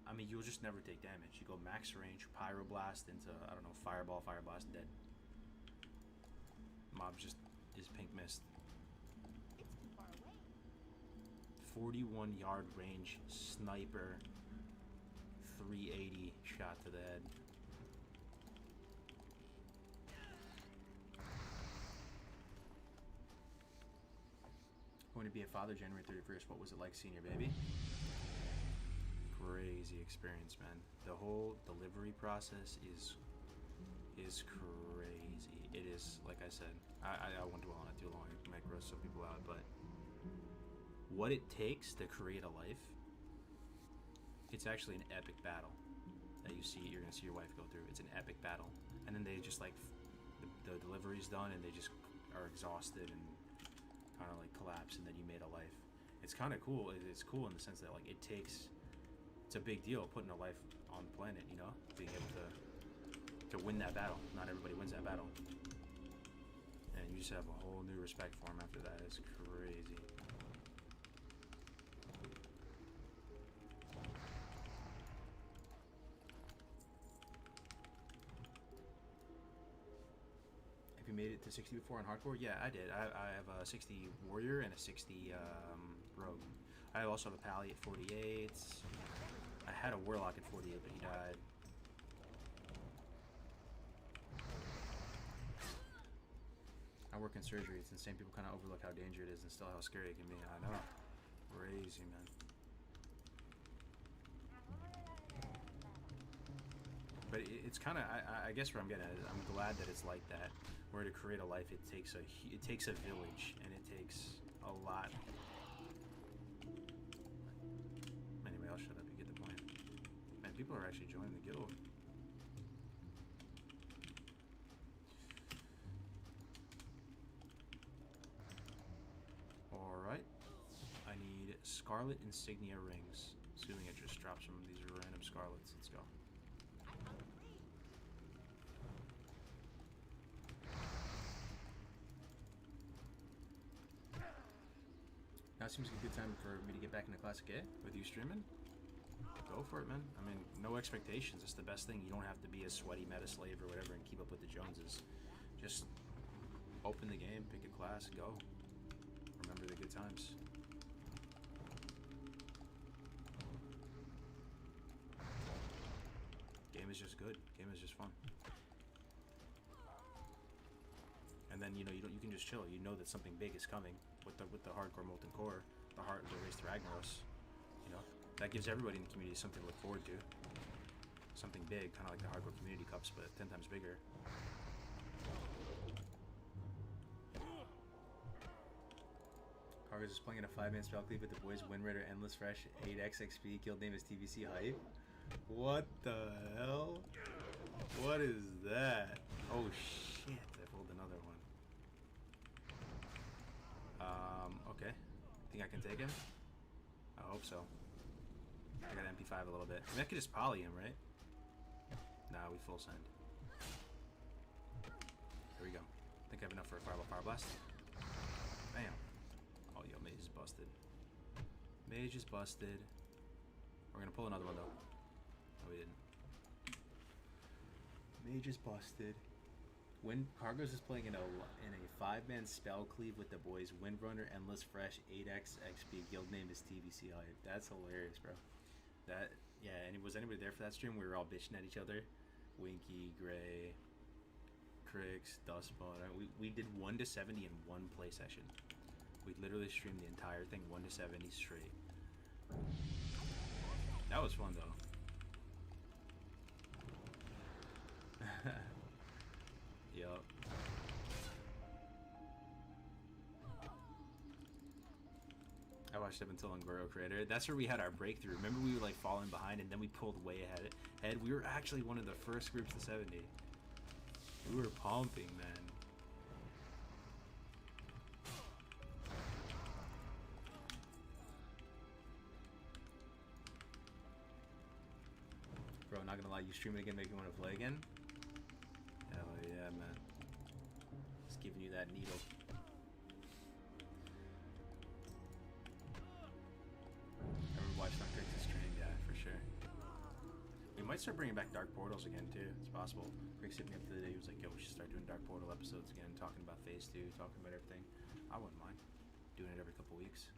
[SPEAKER 4] I mean, you'll just never take damage. You go max range, Pyroblast into, I don't know, Fireball, Fireblast, dead. Mob just is pink mist.
[SPEAKER 3] It's too far away.
[SPEAKER 4] 41 yard range sniper, 380 shot to the head. Going to be a father January 31st. What was it like seeing your baby? Crazy experience, man. The whole delivery process is crazy. It is, like I said, I won't dwell on it too long. It might gross some people out, but what it takes to create a life, it's actually an epic battle that you're gonna see your wife go through. It's an epic battle, and then they just like the delivery's done, and they just are exhausted and kind of like collapse, and then you made a life. It's kind of cool. It's cool in the sense that like it's a big deal putting a life on the planet, you know, being able to win that battle. Not everybody wins that battle, and you just have a whole new respect for them after that. It's crazy. Have you made it to 60 before on hardcore? Yeah, I did. I have a 60 warrior and a 60 rogue. I also have a pally at 48. I had a warlock at 48, but he died. I work in surgery. It's insane. People kind of overlook how dangerous it is and still how scary it can be. I know. Crazy, man. But it's kind of, I guess where I'm getting at is I'm glad that it's like that. Where to create a life, it takes a village, and it takes a lot. Anyway, I'll shut up. You get the point. Man, people are actually joining the guild. Alright. I need Scarlet Insignia rings. Assuming it just drops from these random Scarlets. Let's go. Now seems like a good time for me to get back into Classic A with you streaming. Go for it, man. I mean, no expectations. It's the best thing. You don't have to be a sweaty meta slave or whatever and keep up with the Joneses. Just open the game, pick a class, go. Remember the good times. Game is just good. Game is just fun. And then you can just chill. You know that something big is coming with the hardcore molten core, the race to Ragnaros. You know that gives everybody in the community something to look forward to. Something big, kind of like the hardcore community cups, but 10 times bigger. Cargos is playing in a 5-man spell cleave with the boys. Windraider, Endless Fresh, 8x XP. Guild name is TVC Hype. What the hell? What is that? Oh shit! I pulled another one. Okay. Think I can take him? I hope so. I got MP5 a little bit. I mean, I could just poly him, right? Nah, we full send. Here we go. Think I have enough for a Fireball Fire Blast. Bam. Oh, yo, Mage is busted. Mage is busted. We're gonna pull another one though. No, we didn't. Mage is busted. Cargos is playing in a 5-man spell cleave with the boys. Windrunner, Endless Fresh, 8x XP. Guild name is TVC Hype. That's hilarious, bro. Yeah. And was anybody there for that stream? We were all bitching at each other. Winky, Gray, Crix, Dustbone. We did 1 to 70 in one play session. We literally streamed the entire thing 1 to 70 straight. That was fun though. Yup. I watched up until Angoro Crater. That's where we had our breakthrough. Remember we were like falling behind and then we pulled way ahead. We were actually one of the first groups to 70. We were pumping, man. Bro, not gonna lie, you stream it again, make me want to play again? Hell yeah, man. Just giving you that needle. Ever watched on Crix's stream? Yeah, for sure. We might start bringing back Dark Portals again, too. It's possible. Crix hit me up the other day. He was like, yo, we should start doing Dark Portal episodes again, talking about Phase 2, talking about everything. I wouldn't mind doing it every couple weeks.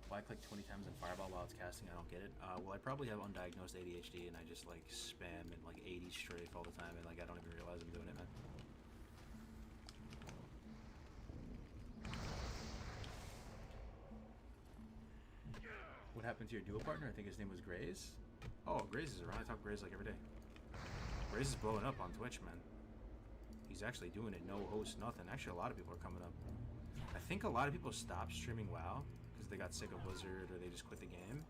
[SPEAKER 4] Why click 20 times on Fireball while it's casting? I don't get it. Well, I probably have undiagnosed ADHD and I just like spam and like 80 strafe all the time and like I don't even realize I'm doing it, man. What happened to your duo partner? I think his name was Graze. Oh, Graze is around. I talk Graze like every day. Graze is blowing up on Twitch, man. He's actually doing it. No host, nothing. Actually, a lot of people are coming up. I think a lot of people stopped streaming WoW because they got sick of Blizzard or they just quit the game.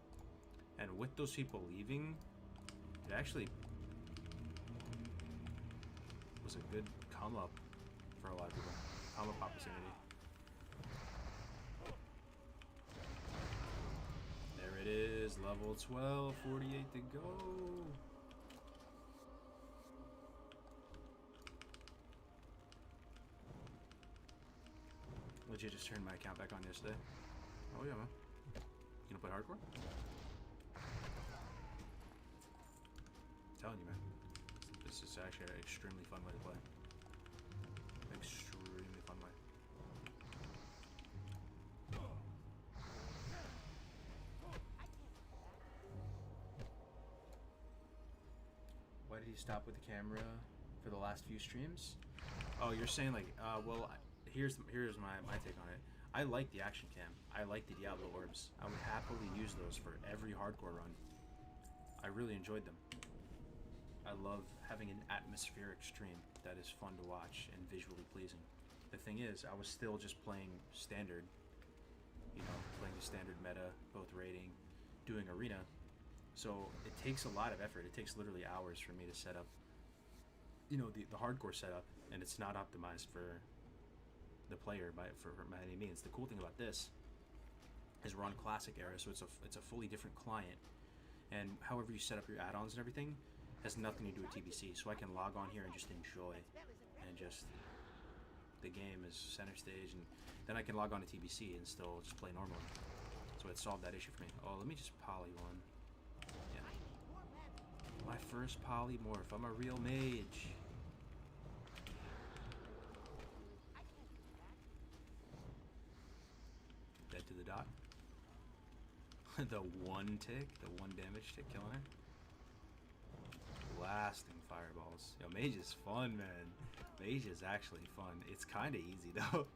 [SPEAKER 4] And with those people leaving, it actually was a good come up for a lot of people. Come up opportunity. There it is, level 12, 48 to go. Legit just turned my account back on yesterday. Oh yeah, man. You gonna play hardcore? I'm telling you, man. This is actually an extremely fun way to play. Extremely fun way. Why did you stop with the camera for the last few streams? Oh, you're saying like, well, here's my take on it. I like the action cam. I like the Diablo orbs. I would happily use those for every hardcore run. I really enjoyed them. I love having an atmospheric stream that is fun to watch and visually pleasing. The thing is, I was still just playing standard, you know, playing the standard meta, both raiding, doing arena. So it takes a lot of effort. It takes literally hours for me to set up, you know, the hardcore setup, and it's not optimized for the player by any means. The cool thing about this is we're on classic era, so it's a fully different client, and however you set up your add-ons and everything has nothing to do with TBC. So I can log on here and just enjoy, and just the game is center stage, and then I can log on to TBC and still just play normally. So it solved that issue for me. Oh, let me just poly one. Yeah, my first polymorph. I'm a real mage. Dead to the dot. The one tick, the one damage tick killing her. Blasting fireballs. Yo, Mage is fun, man. Mage is actually fun. It's kind of easy though.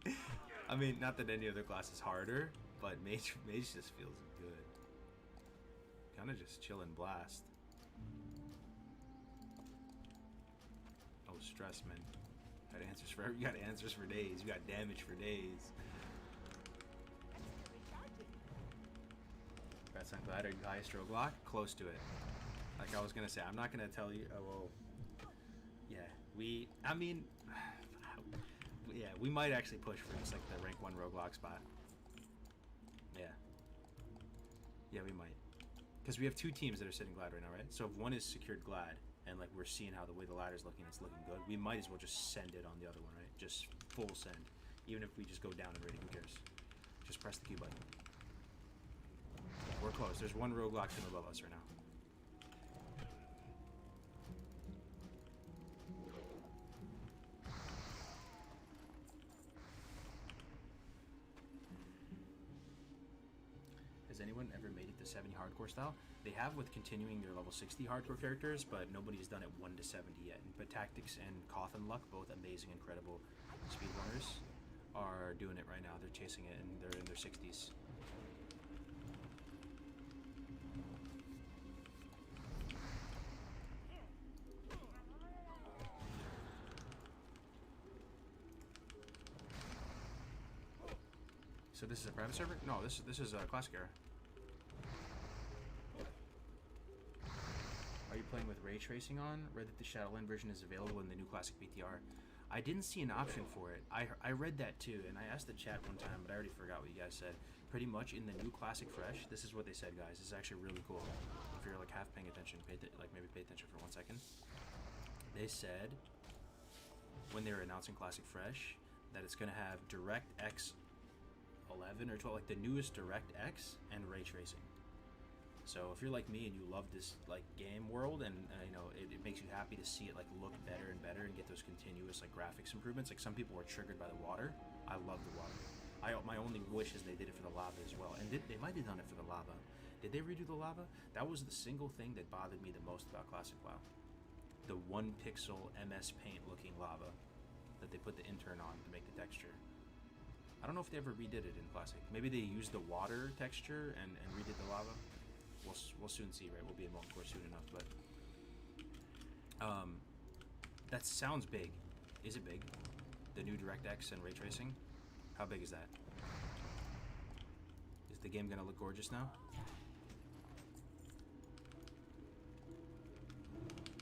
[SPEAKER 4] I mean, not that any other class is harder, but Mage just feels good. Kind of just chill and blast. Oh, stress, man. Got answers for you got answers for days. You got damage for days. Congrats on Glad. Are you highest roguelock? Close to it. Like I was gonna say, I'm not gonna tell you. Oh, well, yeah, I mean, yeah, we might actually push for just like the rank 1 roguelock spot. Yeah, we might, because we have 2 teams that are sitting Glad right now, right? So if one is secured Glad, and like we're seeing how the way the ladder's looking, it's looking good. We might as well just send it on the other one, right? Just full send, even if we just go down and raid. Who cares? Just press the Q button. We're close. There's one roguelock team above us right now. Has anyone ever made it to 70 hardcore style? They have with continuing their level 60 hardcore characters, but nobody's done it 1 to 70 yet. But Tactics and Koth and Luck, both amazing, incredible speedrunners, are doing it right now. They're chasing it and they're in their 60s. So this is a private server? No, this is a classic era. Are you playing with ray tracing on? Read that the Shadowland version is available in the new classic BTR. I didn't see an option for it. I read that too, and I asked the chat one time, but I already forgot what you guys said. Pretty much in the new classic fresh, this is what they said, guys. This is actually really cool. If you're like half paying attention, maybe pay attention for 1 second. They said when they were announcing classic fresh that it's gonna have DirectX 11 or 12, like the newest DirectX and ray tracing. So if you're like me and you love this like game world, and you know it makes you happy to see it like look better and better and get those continuous like graphics improvements. Like some people were triggered by the water. I love the water. My only wish is they did it for the lava as well, and they might have done it for the lava. Did they redo the lava? That was the single thing that bothered me the most about Classic WoW. The 1 pixel MS Paint looking lava that they put the intern on to make the texture. I don't know if they ever redid it in Classic. Maybe they used the water texture and redid the lava. We'll soon see, right? We'll be in multiplayer soon enough, but that sounds big. Is it big? The new DirectX and ray tracing? How big is that? Is the game gonna look gorgeous now?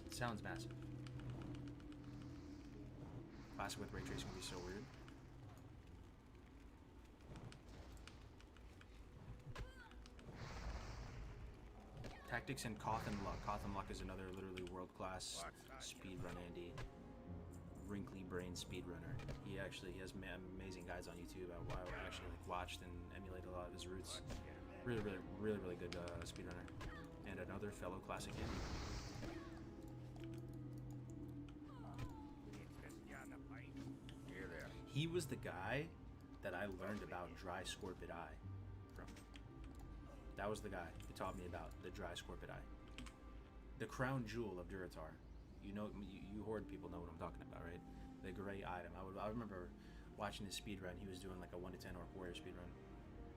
[SPEAKER 4] It sounds massive. Classic with ray tracing would be so weird. Tactics and Cawthon Luck. Cawthon Luck is another literally world-class speedrun Andy. Wrinkly brain speedrunner. He has amazing guides on YouTube. I actually like watched and emulated a lot of his roots. Really good speedrunner. And another fellow classic Andy. He was the guy that I learned about Dry Scorpid Eye from. That was the guy who taught me about the Dry Scorpid Eye. The crown jewel of Duratar. You know, you Horde people know what I'm talking about, right? The gray item. I remember watching his speedrun. He was doing like a 1 to 10 or warrior speedrun.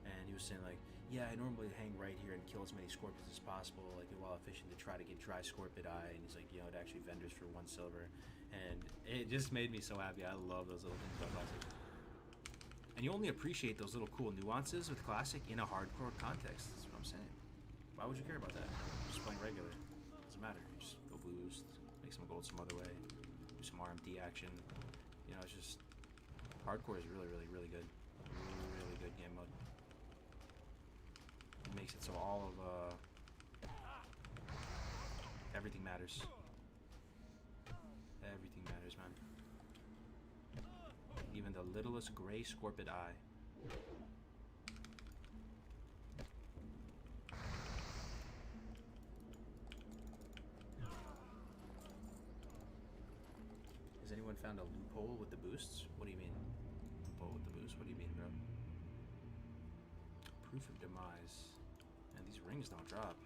[SPEAKER 4] And he was saying like, yeah, I normally hang right here and kill as many scorpions as possible, like while fishing to try to get Dry Scorpid Eye. And he's like, you know, it actually vendors for 1 silver. And it just made me so happy. I love those little things about Classic. And you only appreciate those little cool nuances with Classic in a hardcore context. That's what I'm saying. Why would you care about that? Just playing regular. Doesn't matter. You just go boost, make some gold some other way, do some RMD action. You know, it's just hardcore is really good. Really good game mode. It makes it so all of everything matters. Everything matters, man. Even the littlest gray scorpid eye. Has anyone found a loophole with the boosts? What do you mean? Loophole with the boost? What do you mean, bro? Proof of demise. And these rings don't drop.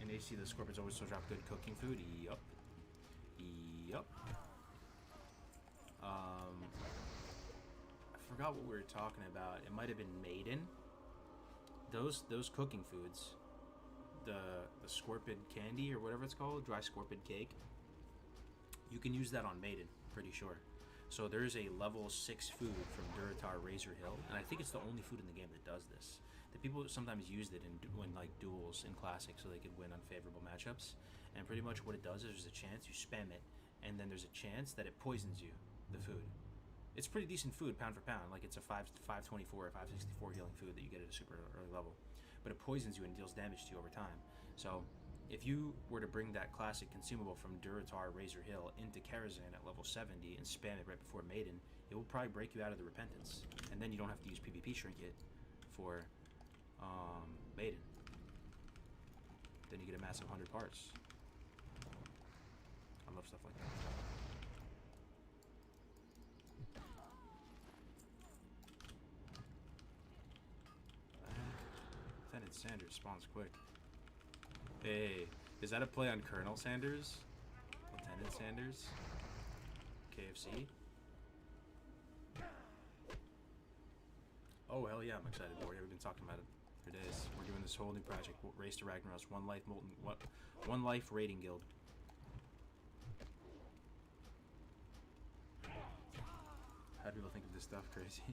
[SPEAKER 4] And they see the scorpions always still drop good cooking food. Yup. Yup. I forgot what we were talking about. It might have been Maiden. Those cooking foods. The scorpid candy or whatever it's called, dry scorpid cake. You can use that on Maiden, pretty sure. So there's a level 6 food from Duratar Razor Hill, and I think it's the only food in the game that does this. The people sometimes used it when like duels in Classic so they could win unfavorable matchups. And pretty much what it does is there's a chance you spam it, and then there's a chance that it poisons you, the food. It's pretty decent food, pound for pound. Like it's a 524 or 564 healing food that you get at a super early level. But it poisons you and deals damage to you over time. So if you were to bring that classic consumable from Duratar Razor Hill into Karazhan at level 70 and spam it right before Maiden, it will probably break you out of the Repentance. And then you don't have to use PvP Trinket for Maiden. Then you get a massive 100 parts. I love stuff like that. Lieutenant Sanders spawns quick. Hey, is that a play on Colonel Sanders? Lieutenant Sanders? KFC? Oh, hell yeah, I'm excited for it. We've been talking about it for days. We're doing this whole new project, Race to Ragnaros, One Life Raiding Guild. How do people think of this stuff? Crazy.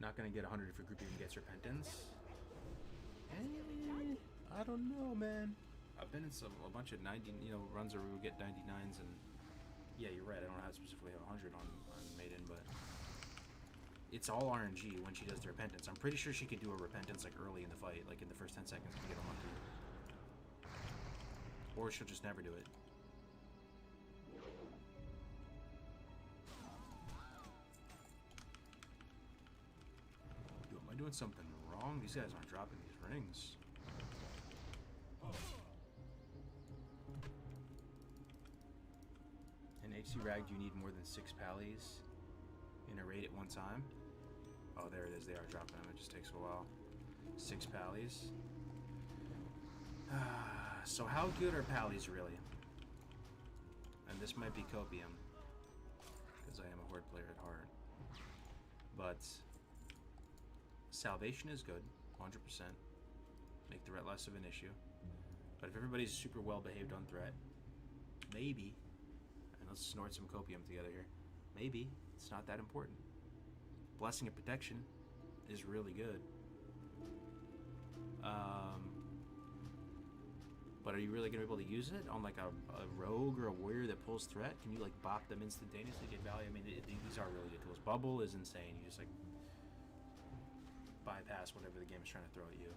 [SPEAKER 4] Not gonna get 100 if your group even gets repentance. I don't know, man. I've been in a bunch of 90, runs where we would get 99s, and yeah, you're right. I don't have specifically have 100 on Maiden, but it's all RNG when she does the repentance. I'm pretty sure she could do a repentance like early in the fight, like in the first 10 seconds, to get unlucky, or she'll just never do it. Yo, am I doing something wrong? These guys aren't dropping these rings. In HC Rag, do you need more than 6 pallies in a raid at one time? Oh, there it is. They are dropping them. It just takes a while. 6 pallies. So how good are pallies really? And this might be copium, because I am a horde player at heart. But salvation is good, 100%. Make threat less of an issue. But if everybody's super well behaved on threat, maybe, and let's snort some copium together here, maybe it's not that important. Blessing of protection is really good. But are you really going to be able to use it on like a rogue or a warrior that pulls threat? Can you like bop them instantaneously, get value? I mean, these are really good tools. Bubble is insane. You just like bypass whatever the game is trying to throw at you.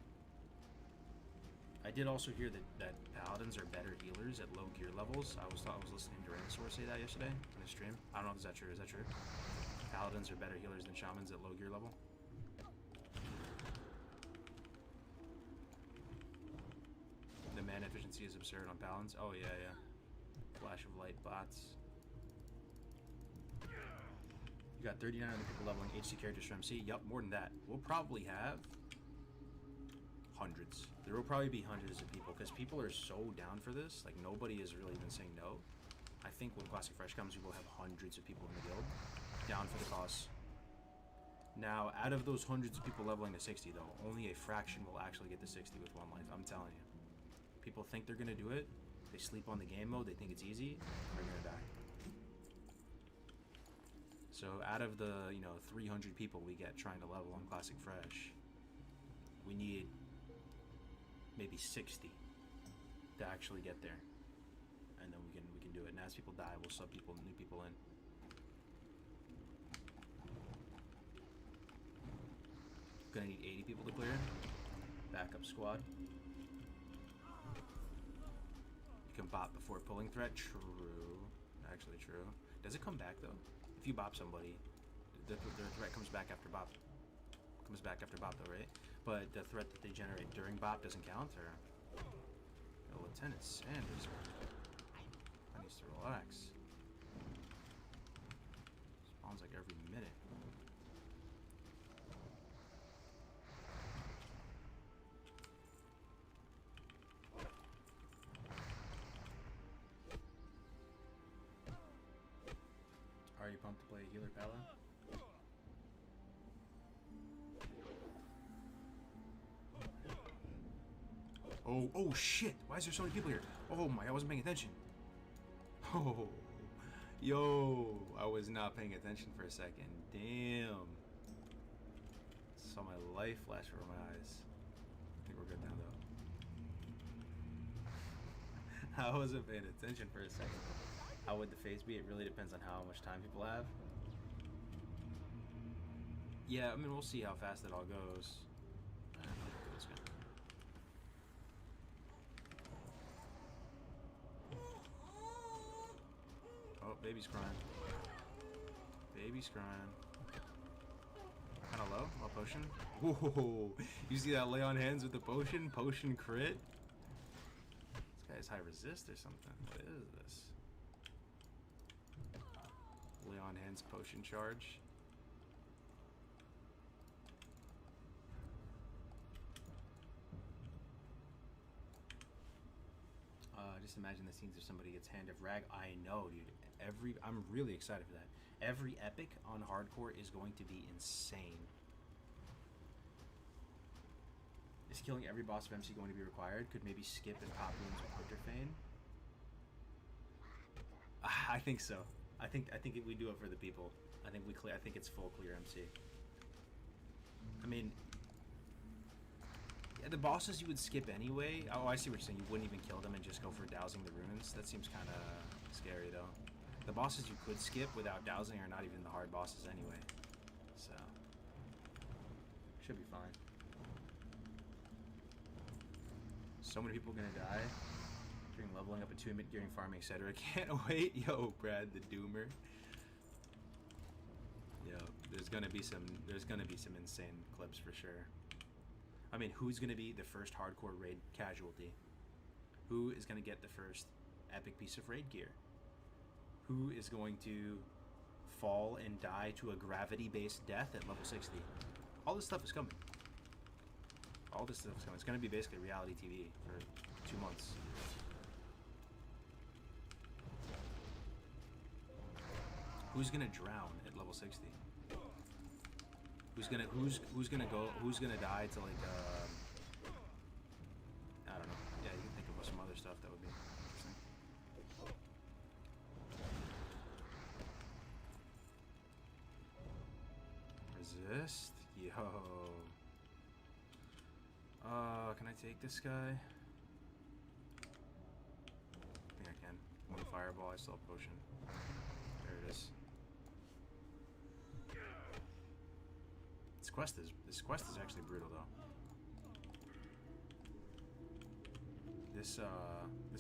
[SPEAKER 4] I did also hear that paladins are better healers at low gear levels. I was listening to Renosaur say that yesterday on his stream. I don't know if that's true. Is that true? Paladins are better healers than shamans at low gear level. The mana efficiency is absurd on paladins. Oh yeah, yeah. Flash of light bots. You got 39 other people leveling HC characters for MC. Yup, more than that. We'll probably have hundreds. There will probably be hundreds of people because people are so down for this. Like nobody is really even saying no. I think when Classic Fresh comes, we will have hundreds of people in the guild down for the cause. Now, out of those hundreds of people leveling to 60, though, only a fraction will actually get to 60 with one life. I'm telling you. People think they're gonna do it. They sleep on the game mode. They think it's easy. They're gonna die. So out of the 300 people we get trying to level on Classic Fresh, we need maybe 60 to actually get there, and then we can do it. And as people die, we'll sub new people in. Gonna need 80 people to clear. Backup squad. You can bop before pulling threat. True. Actually true. Does it come back though? If you bop somebody, the threat comes back after bop. Comes back after bop though, right? But the threat that they generate during bop doesn't count, or... Yo, Lieutenant Sanders, I need to relax. Spawns like every minute. Are you pumped to play a healer Pala? Oh shit! Why is there so many people here? Oh my, I wasn't paying attention. Oh, yo, I was not paying attention for a second. Damn. Saw my life flash before my eyes. I think we're good now though. I wasn't paying attention for a second. How would the phase be? It really depends on how much time people have. Yeah, I mean, we'll see how fast it all goes. Let's go. Oh, baby's crying. Baby's crying. Kind of low? Oh, potion? Whoa! You see that lay on hands with the potion? Potion crit? This guy's high resist or something. What is this? Lay on hands potion charge. Just imagine the scenes if somebody gets Hand of Rag. I know, dude. I'm really excited for that. Every epic on hardcore is going to be insane. Is killing every boss of MC going to be required? Could maybe skip and pop wounds with Winterfane? I think so. I think we do it for the people. I think we clear. I think it's full clear MC. I mean, yeah, the bosses you would skip anyway. Oh, I see what you're saying. You wouldn't even kill them and just go for dowsing the runes. That seems kind of scary though. The bosses you could skip without dowsing are not even the hard bosses anyway. So should be fine. So many people gonna die during leveling up, attunement, gearing, farming, etc. Can't wait. Yo, Brad the Doomer. Yo, there's gonna be some insane clips for sure. I mean, who's gonna be the first hardcore raid casualty? Who is gonna get the first epic piece of raid gear? Who is going to fall and die to a gravity-based death at level 60? All this stuff is coming. All this stuff is coming. It's gonna be basically reality TV for 2 months. Who's gonna drown at level 60? Who's gonna die to like I don't know. Yeah, you can think of some other stuff that would be interesting. Resist? Yo. Can I take this guy? I think I can. One fireball, I still have potion. There it is. This quest is actually brutal though. This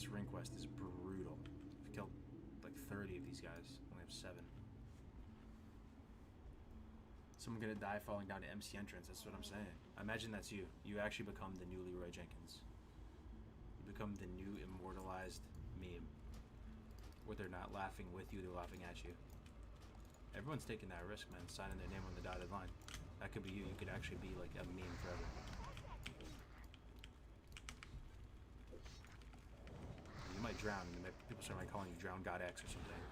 [SPEAKER 4] ring quest is brutal. I've killed like 30 of these guys. Only have 7. Someone gonna die falling down to MC entrance. That's what I'm saying. Imagine that's you. You actually become the new Leroy Jenkins. You become the new immortalized meme. Where they're not laughing with you, they're laughing at you. Everyone's taking that risk, man. Signing their name on the dotted line. That could be you. You could actually be like a meme forever. You might drown, and people start like calling you Drown God X or something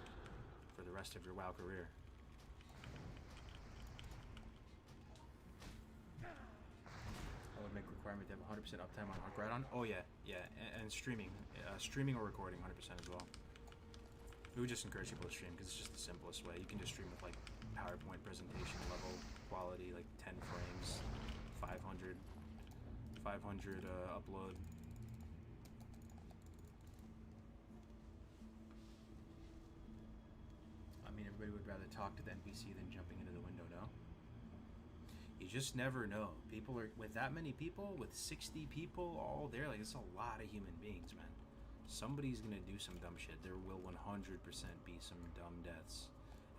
[SPEAKER 4] for the rest of your WoW career. I would make a requirement to have 100% uptime on Hardcore. Oh yeah, yeah, and streaming, streaming or recording 100% as well. We would just encourage people to stream because it's just the simplest way. You can just stream with like PowerPoint presentation level quality, like 10 frames, 500 upload. I mean, everybody would rather talk to the NPC than jumping into the window, no? You just never know. People are, with that many people, with 60 people all there, like it's a lot of human beings, man. Somebody's gonna do some dumb shit. There will 100% be some dumb deaths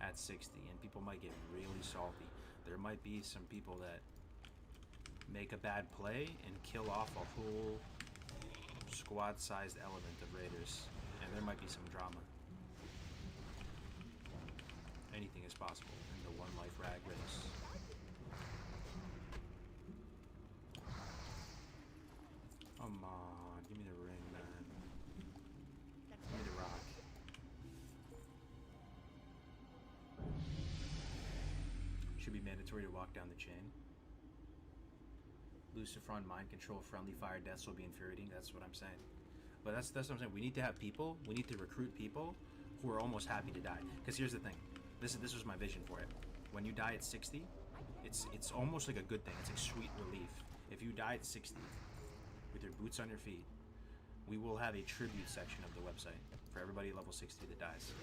[SPEAKER 4] at 60, and people might get really salty. There might be some people that make a bad play and kill off a whole squad-sized element of raiders, and there might be some drama. Anything is possible in the one life rag race. Come on, give me the ring, man. Give me the rock. Should be mandatory to walk down the chain. Lucifron mind control, friendly fire deaths will be infuriating. That's what I'm saying. But that's what I'm saying. We need to have people. We need to recruit people who are almost happy to die. Because here's the thing. This was my vision for it. When you die at 60, it's almost like a good thing. It's like sweet relief. If you die at 60 with your boots on your feet, we will have a tribute section of the website for everybody at level 60 that dies.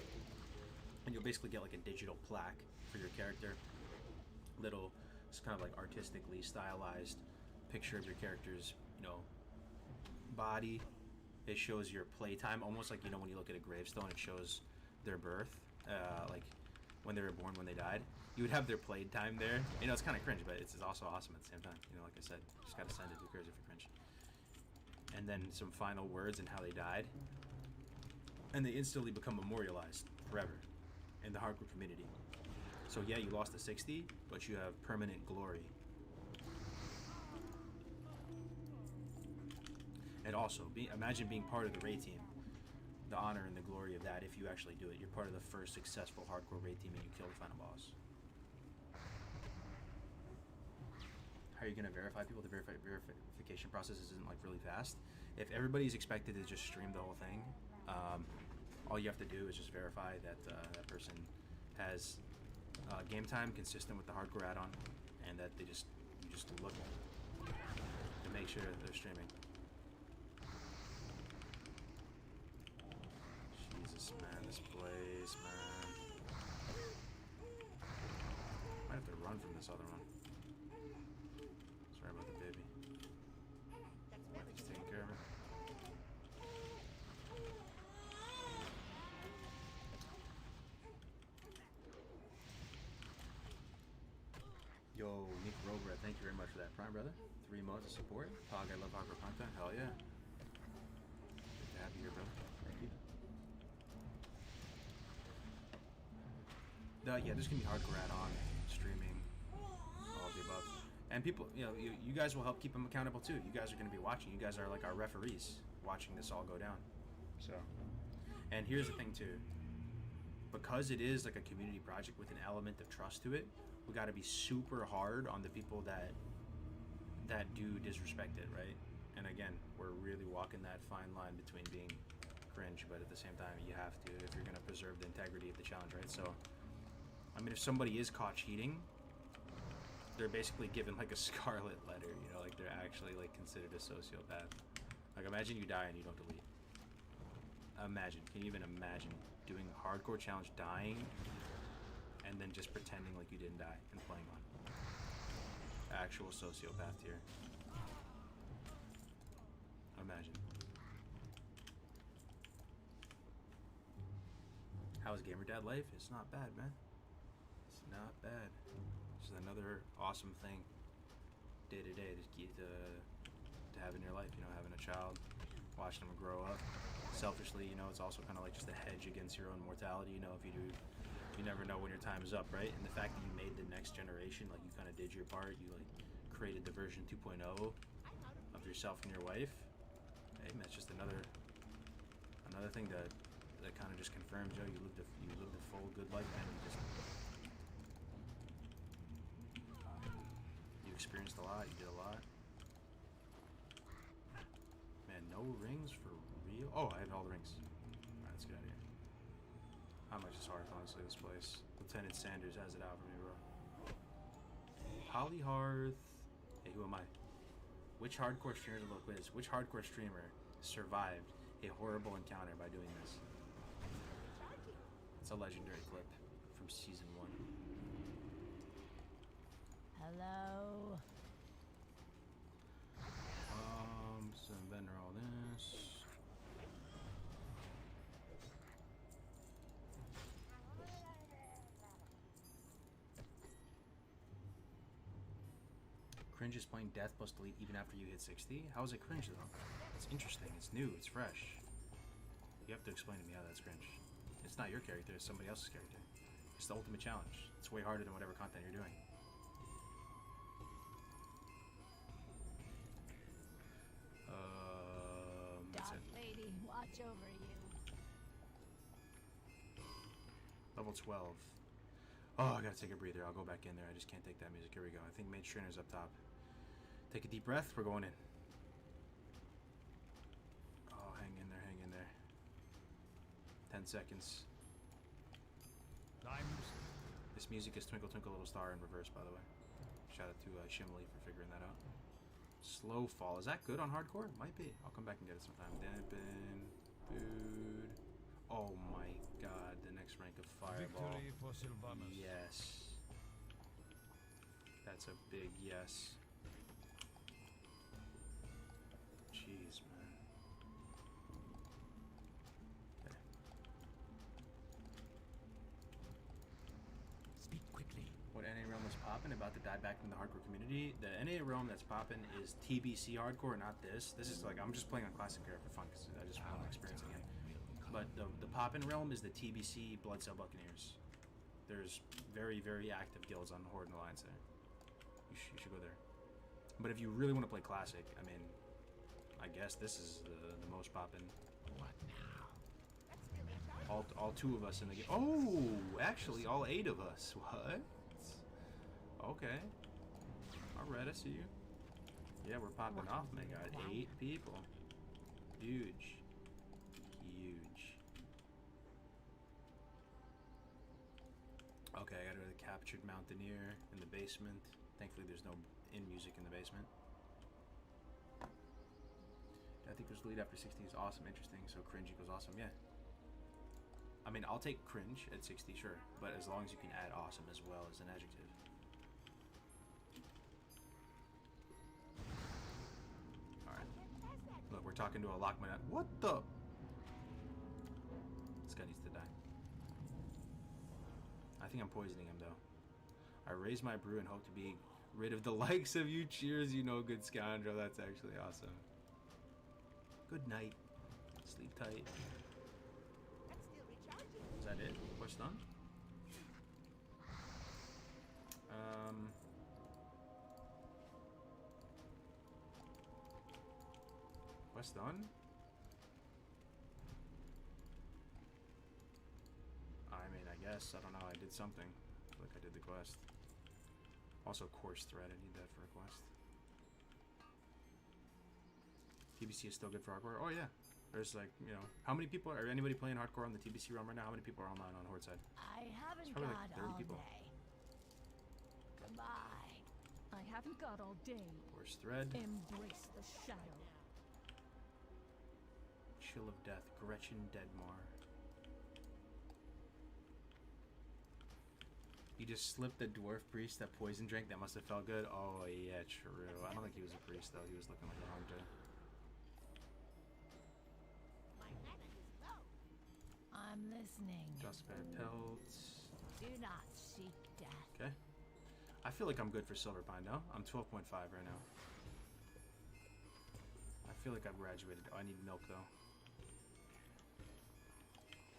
[SPEAKER 4] And you'll basically get like a digital plaque for your character. Little, it's kind of like artistically stylized picture of your character's, body. It shows your playtime, almost like, when you look at a gravestone, it shows their birth, like when they were born, when they died. You would have their playtime there. It's kind of cringe, but it's also awesome at the same time. Like I said, just gotta send it. Who cares if you're cringe? And then some final words and how they died. And they instantly become memorialized forever in the hardcore community. So yeah, you lost to 60, but you have permanent glory. And also, imagine being part of the raid team. The honor and the glory of that if you actually do it. You're part of the first successful hardcore raid team and you kill the final boss. How are you going to verify people? The verification process isn't like really fast. If everybody's expected to just stream the whole thing, all all you have to do is just verify that that person has game time consistent with the hardcore add-on, and that you just look to make sure that they're streaming. Jesus, man, this place, man. Might have to run from this other one. Sorry about the baby. He's taking care of her. Yo, Nick Rover, thank you very much for that Prime, brother. 3 months of support. Pog, I love hardcore content. Hell yeah. Good to have you here, brother. Thank you. Yeah, there's gonna be hardcore add-on, streaming, all of the above. And people, you guys will help keep them accountable too. You guys are gonna be watching. You guys are like our referees, watching this all go down. So, and here's the thing too. Because it is like a community project with an element of trust to it, we got to be super hard on the people that do disrespect it, right? And again, we're really walking that fine line between being cringe, but at the same time, you have to if you're going to preserve the integrity of the challenge, right? So, I mean, if somebody is caught cheating, they're basically given like a scarlet letter, like they're actually like considered a sociopath. Like imagine you die and you don't delete. Imagine, can you even imagine doing a hardcore challenge, dying, and then just pretending like you didn't die and playing on? Actual sociopath tier. Imagine. How's Gamer Dad life? It's not bad, man. It's not bad. It's just another awesome thing day to day to have in your life. Having a child, watching them grow up. Selfishly, it's also kind of like just a hedge against your own mortality. If you do, you never know when your time is up, right? And the fact that you made the next generation, like you kind of did your part, you like created the version 2.0 of yourself and your wife. Hey, man, it's just another thing that kind of just confirms, you lived a full good life, man. You experienced a lot. You did a lot. Man, no rings for real. Oh, I have all the rings. Alright, let's get out of here. How much is hard, honestly, this place? Lieutenant Sanders has it out for me, bro. Polyhearth. Hey, who am I? Which hardcore streamer, little quiz, which hardcore streamer survived a horrible encounter by doing this? It's a legendary clip from season 1.
[SPEAKER 3] Hello.
[SPEAKER 4] So vendor all this. Cringe is playing Death plus Delete even after you hit 60? How is it cringe though? It's interesting, it's new, it's fresh. You have to explain to me how that's cringe. It's not your character, it's somebody else's character. It's the ultimate challenge. It's way harder than whatever content you're doing. That's it.
[SPEAKER 3] Lady, watch over you.
[SPEAKER 4] Level 12. Oh, I gotta take a breather. I'll go back in there. I just can't take that music. Here we go. I think MAGE trainer's up top. Take a deep breath. We're going in. Oh, hang in there. Hang in there. 10 seconds. This music is Twinkle Twinkle Little Star in reverse, by the way. Shout out to Shimley for figuring that out. Slow fall. Is that good on hardcore? Might be. I'll come back and get it sometime. Dampen. Food. Oh my god. The next rank of Fireball.
[SPEAKER 1] Victory for Sylvanas.
[SPEAKER 4] Yes. That's a big yes. Jeez, man. Okay.
[SPEAKER 1] Speak quickly.
[SPEAKER 4] What NA realm is poppin' about to die back from the hardcore community? The NA realm that's poppin' is TBC hardcore, not this. This is like, I'm just playing on classic era for fun because I just want to experience it again. But the poppin' realm is the TBC Blood Cell Buccaneers. There's very, very active guilds on the Horde and Alliance there. You should go there. But if you really want to play classic, I mean, I guess this is the most poppin'.
[SPEAKER 1] What now?
[SPEAKER 4] All 2 of us in the game. Oh, actually, all 8 of us. What? Okay. Alright, I see you. Yeah, we're popping off, my god. 8 people. Huge. Huge. Captured Mountaineer in the basement. Thankfully, there's no in-music in the basement. I think it was lead after 60 is awesome, interesting, so cringe equals awesome, yeah. I mean, I'll take cringe at 60, sure, but as long as you can add awesome as well as an adjective. Alright. Look, we're talking to a Lockman. What the? This guy needs to die. I think I'm poisoning him, though. I raise my brew and hope to be rid of the likes of you. Cheers, you know, good scoundrel. That's actually awesome. Good night. Sleep tight. Is that it? What's done? What's done? I mean, I guess. I don't know. I did something. I feel like I did the quest. Also, course thread. I need that for a quest. TBC is still good for hardcore. Oh, yeah. There's like, you know, how many people are anybody playing hardcore on the TBC realm right now? How many people are online on Horde side?
[SPEAKER 3] I haven't
[SPEAKER 4] Probably
[SPEAKER 3] got
[SPEAKER 4] like 30
[SPEAKER 3] all
[SPEAKER 4] people.
[SPEAKER 3] day. Goodbye.
[SPEAKER 5] I haven't got all day.
[SPEAKER 4] Course thread.
[SPEAKER 5] Embrace the shadow.
[SPEAKER 4] Chill of Death. Gretchen Deadmar. He just slipped the dwarf priest that poison drink. That must have felt good. Oh, yeah, true. I don't think he was a priest, though. He was looking like a hunter.
[SPEAKER 3] I'm listening.
[SPEAKER 4] Just Bad Pelts.
[SPEAKER 3] Do not seek death.
[SPEAKER 4] Okay. I feel like I'm good for Silver Pine now. I'm 12.5 right now. I feel like I've graduated. Oh, I need milk, though.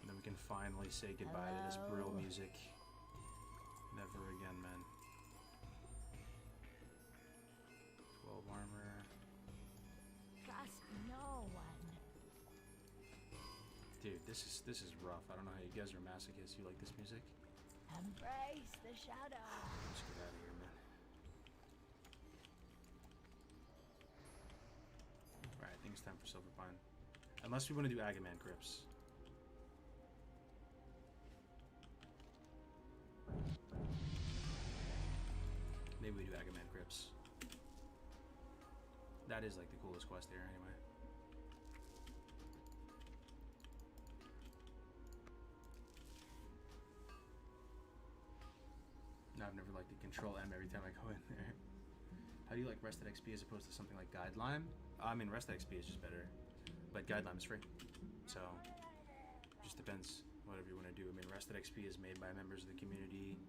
[SPEAKER 4] And then we can finally say goodbye to this Brill music. Never again, man. 12 armor.
[SPEAKER 3] Trust no one.
[SPEAKER 4] Dude, this is rough. I don't know how you guys are masochists. You like this music?
[SPEAKER 3] Embrace the shadow.
[SPEAKER 4] Let's get out of here, man. Alright, I think it's time for Silver Pine. Unless we want to do Agaman Crypts. Maybe we do Agaman Crypts. That is like the coolest quest here, anyway. No, I've never liked the Control M every time I go in there. How do you like Rested XP as opposed to something like Guidelime? I mean, Rested XP is just better, but Guidelime is free. So, just depends whatever you want to do. I mean, Rested XP is made by members of the community.